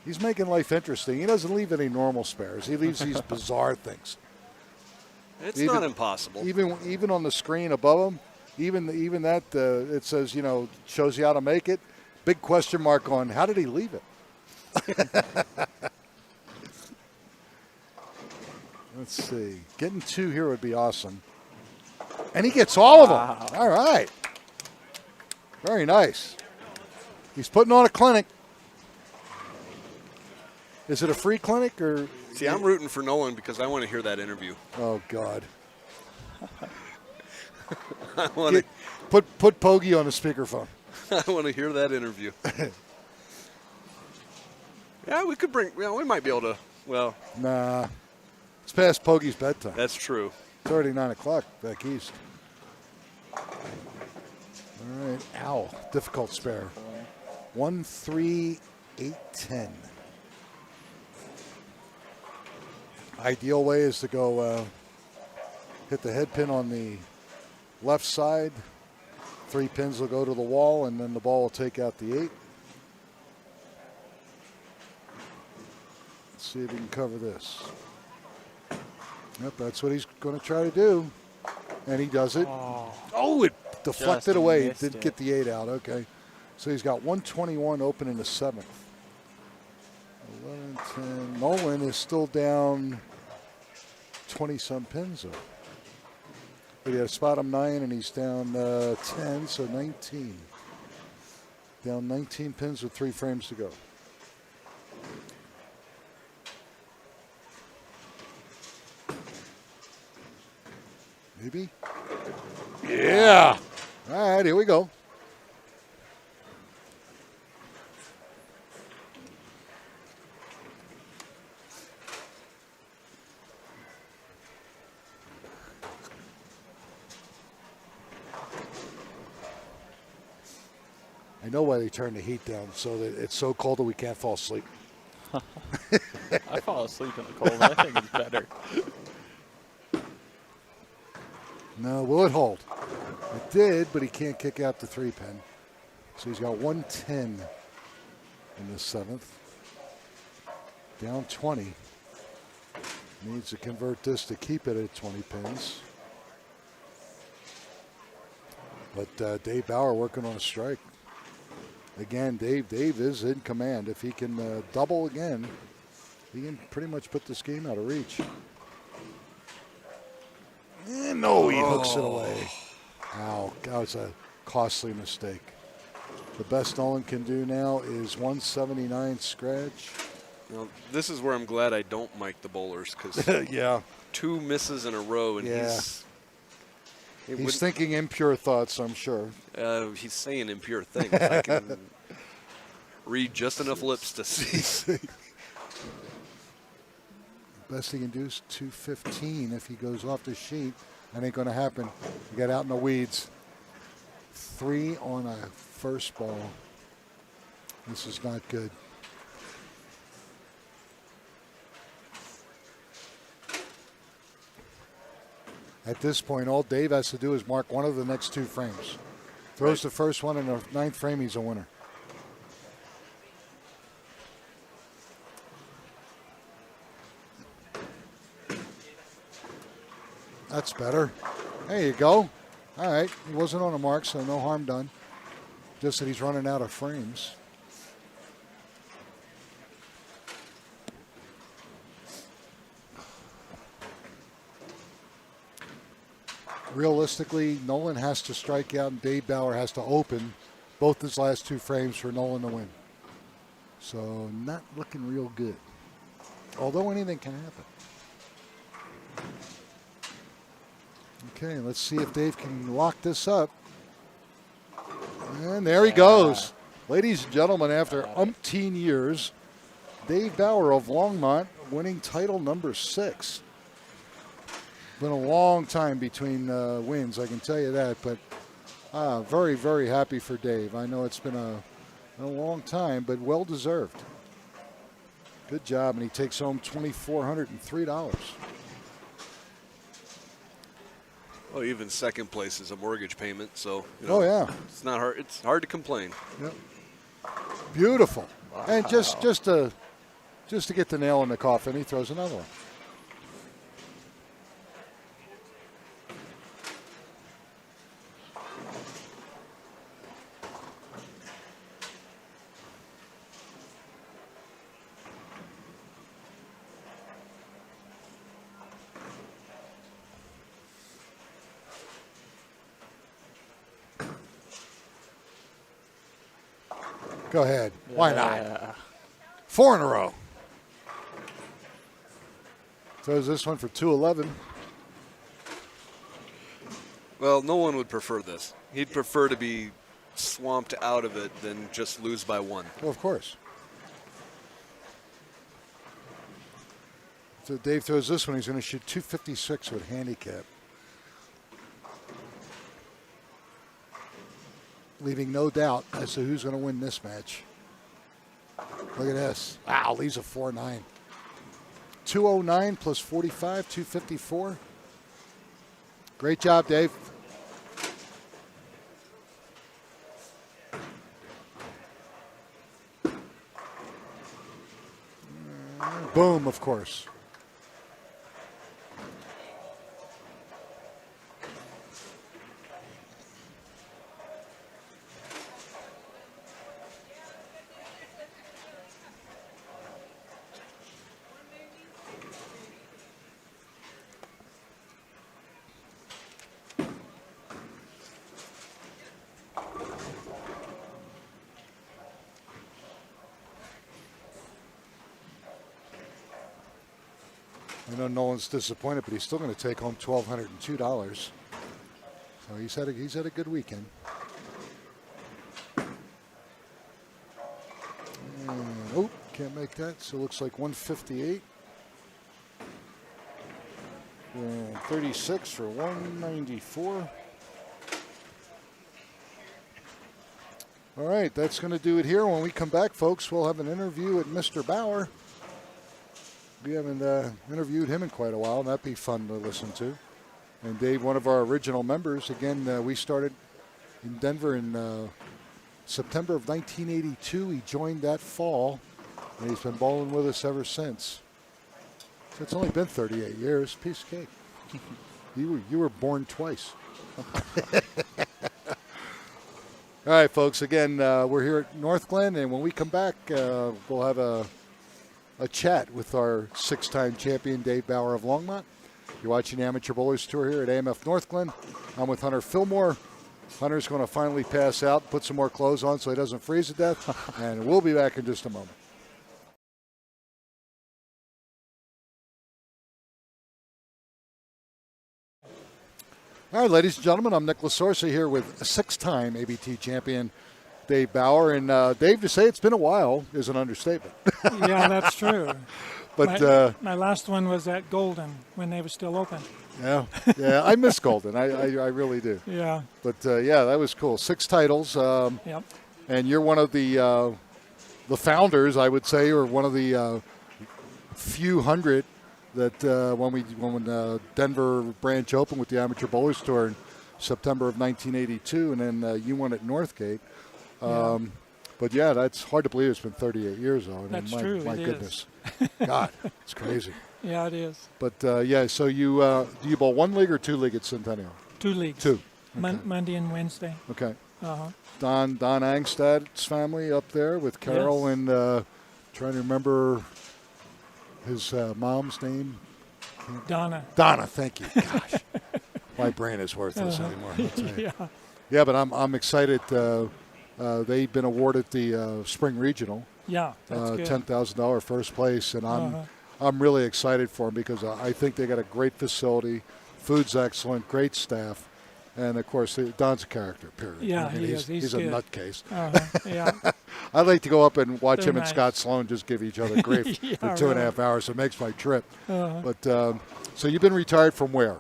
He's making life interesting. He doesn't leave any normal spares. He leaves these bizarre things. It's not impossible. Even on the screen above him, even that it says, shows you how to make it. Big question mark on how did he leave it? Let's see. Getting 2 here would be awesome. And he gets all of them. All right. Very nice. He's putting on a clinic. Is it a free clinic or? See, I'm rooting for Nolan because I want to hear that interview. Oh God. I want to put Poggi on the speakerphone. I want to hear that interview. Yeah, we could bring. We might be able to. Well, nah. It's past Poggi's bedtime. That's true. It's already 9 o'clock back east. All right, ow, difficult spare. 1, 3, 8, 10. Ideal way is to go hit the head pin on the left side. 3 pins will go to the wall, and then the ball will take out the 8. Let's see if he can cover this. Yep, that's what he's going to try to do. And he does it. Oh, it deflected Just away. missed Didn't it. get the 8 out. Okay. So he's got 121 open in the 7th. 11, 10. Nolan is still down 20-some pins, though. But he had a spot him 9, and he's down 10, so 19. Down 19 pins with 3 frames to go. Maybe? Yeah. All right, here we go. I know why they turn the heat down, so that it's so cold that we can't fall asleep. I fall asleep in the cold. I think it's better. No, will it hold? It did, but he can't kick out the 3-pin. So he's got 110 in the 7th. Down 20. Needs to convert this to keep it at 20 pins. But Dave Bauer working on a strike. Again, Dave is in command. If he can double again, he can pretty much put this game out of reach. And no, he hooks it away. Ow, that was a costly mistake. The best Nolan can do now is 179 scratch. Now, this is where I'm glad I don't mic the bowlers, because Yeah. 2 misses in a row, and Yeah. he's He's thinking impure thoughts, I'm sure. he's saying impure things. I can read just enough lips to see. Best he can do is 215 if he goes off the sheet. That ain't going to happen. He got out in the weeds. 3 on a first ball. This is not good. At this point, all Dave has to do is mark one of the next 2 frames. Throws the first one in the 9th frame, he's a winner. That's better. There you go. All right. He wasn't on a mark, so no harm done. Just that he's running out of frames. Realistically, Nolan has to strike out and Dave Bauer has to open both his last 2 frames for Nolan to win. So not looking real good. Although anything can happen. Okay, let's see if Dave can lock this up. And there he goes. Ladies and gentlemen, after umpteen years, Dave Bauer of Longmont winning title number 6. Been a long time between wins, I can tell you that. But very, very happy for Dave. I know it's been a long time, but well deserved. Good job, and he takes home $2,403. Well, even second place is a mortgage payment, so Oh yeah, it's not hard. It's hard to complain. yep. Beautiful. Wow. And just to get the nail in the coffin, he throws another one. Go ahead. Why not? Yeah. 4 in a row. Throws this one for 211. Well, no one would prefer this. He'd prefer to be swamped out of it than just lose by 1. Well, of course. So Dave throws this one. He's going to shoot 256 with handicap. Leaving no doubt as to who's going to win this match. Look at this. Wow, leaves a 4-9. 209 plus 45, 254. Great job, Dave. Boom, of course. I know Nolan's disappointed, but he's still going to take home $1,202. So he's had a good weekend. And, oh, can't make that. So it looks like 158. And 36 for 194. All right, that's going to do it here. When we come back, folks, we'll have an interview with Mr. Bauer. We haven't interviewed him in quite a while, and that'd be fun to listen to. And Dave, one of our original members, again, we started in Denver in September of 1982. He joined that fall, and he's been bowling with us ever since. So it's only been 38 years. Piece of cake. You were born twice. All right, folks. Again, we're here at North Glen, and when we come back, we'll have a chat with our 6-time champion, Dave Bauer of Longmont. You're watching the Amateur Bowlers Tour here at AMF North Glen. I'm with Hunter Fillmore. Hunter's going to finally pass out, put some more clothes on so he doesn't freeze to death, and we'll be back in just a moment. All right, ladies and gentlemen, I'm Nick Lasorsa here with a 6-time ABT champion, Dave Bauer. And Dave, to say it's been a while is an understatement. Yeah, that's true. But my last one was at Golden when they were still open. yeah, I miss Golden. I really do. Yeah. But yeah, that was cool. 6 titles. Yep. And you're one of the founders, I would say, or one of the few hundred that when Denver branch opened with the Amateur Bowlers Tour in September of 1982, and then you won at Northgate. But yeah, that's hard to believe. It's been 38 years, though. That's true. My goodness, God, it's crazy. Yeah, it is. But yeah, so you do you bowl 1 league or 2 league at Centennial? 2 leagues. 2. Okay. Monday and Wednesday. Okay. Uh-huh. Don Angstad's family up there with Carol, Yes. and trying to remember his mom's name. Donna. Donna, thank you. Gosh, my brain is worthless anymore. I'll tell you. Yeah. Yeah, but I'm excited. They've been awarded the Spring Regional, Yeah, that's good. $10,000 first place, and I'm really excited for them because I think they got a great facility, food's excellent, great staff, and of course Don's a character. Period. Yeah, I mean, he is. He's a good. nutcase. Yeah. I'd like to go up and watch They're him and nice. Scott Sloan just give each other grief Yeah, for 2.5 really. hours. It makes my trip. But so you've been retired from where?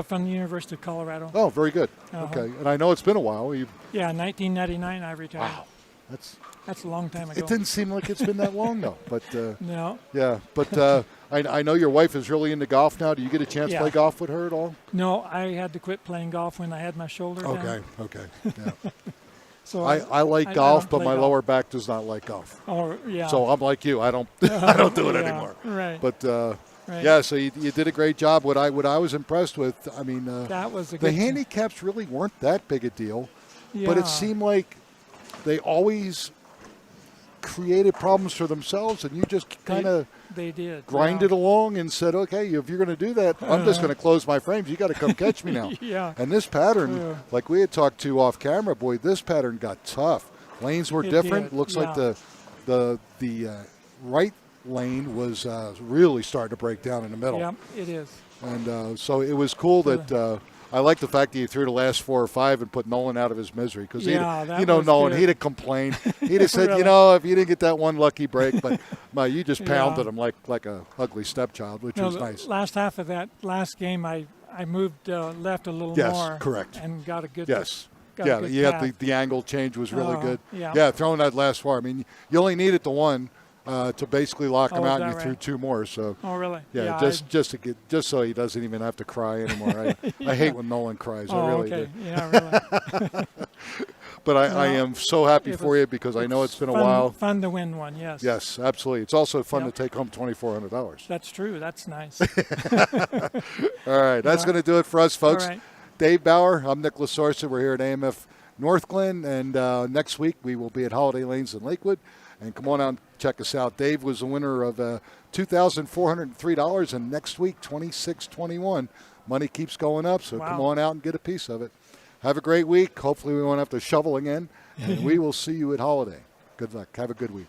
From the University of Colorado. Oh, very good. Okay, and I know it's been a while. Yeah, 1999 I retired. Wow, That's a long time ago. it didn't seem like it's been that long though. But No. yeah, but I know your wife is really into golf now. Do you get a chance to Yeah. play golf with her at all? No, I had to quit playing golf when I had my shoulder down. Okay. Yeah. So I like I golf, don't but play my golf. lower back does not like golf. Oh, yeah. So I'm like you. I don't I don't do it Yeah, anymore. Right. But right. yeah, so you did a great job. What I was impressed with, I mean, That was a the good handicaps really weren't that big a deal, Yeah. but it seemed like they always created problems for themselves, and you just kind of They did. grinded along and said, okay, if you're going to do that, I'm just going to close my frames. You got to come catch me now. Yeah. And this pattern, Yeah. like we had talked to off camera, boy, this pattern got tough. Lanes were It different. did, Looks like yeah. the right lane was really starting to break down in the middle. Yeah, it is. And so it was cool that I like the fact that you threw the last 4 or 5 and put Nolan out of his misery because Yeah, that you know was Nolan, good. he'd have complained. He'd have said, Really? you know, if you didn't get that one lucky break, but you just Yeah. pounded him like a ugly stepchild, which No, was the nice. last half of that last game, I moved left a little Yes, more. correct. And got a good. Yes. got a Yeah, good you had path. the angle change was really good. yeah. Throwing that last 4. I mean, you only needed the one to basically lock him Oh, out, is and you that threw right? 2 more. So Oh, really? yeah, just so he doesn't even have to cry anymore. I hate when Nolan cries. I really okay. do. Yeah, really. But I Well, am so happy it for was- you because I know it's been a fun, while. Fun to win one, yes. Yes, absolutely. It's also fun Yep. to take home $2,400. That's true. That's nice. All right, that's going to do it for us, folks. All right. Dave Bauer, I'm Nick Lasorsa. We're here at AMF North Glen, and next week we will be at Holiday Lanes in Lakewood. And come on out and check us out. Dave was the winner of $2,403, and next week $2,621. Money keeps going up, so Wow. come on out and get a piece of it. Have a great week. Hopefully we won't have to shovel again, and we will see you at Holiday. Good luck. Have a good week.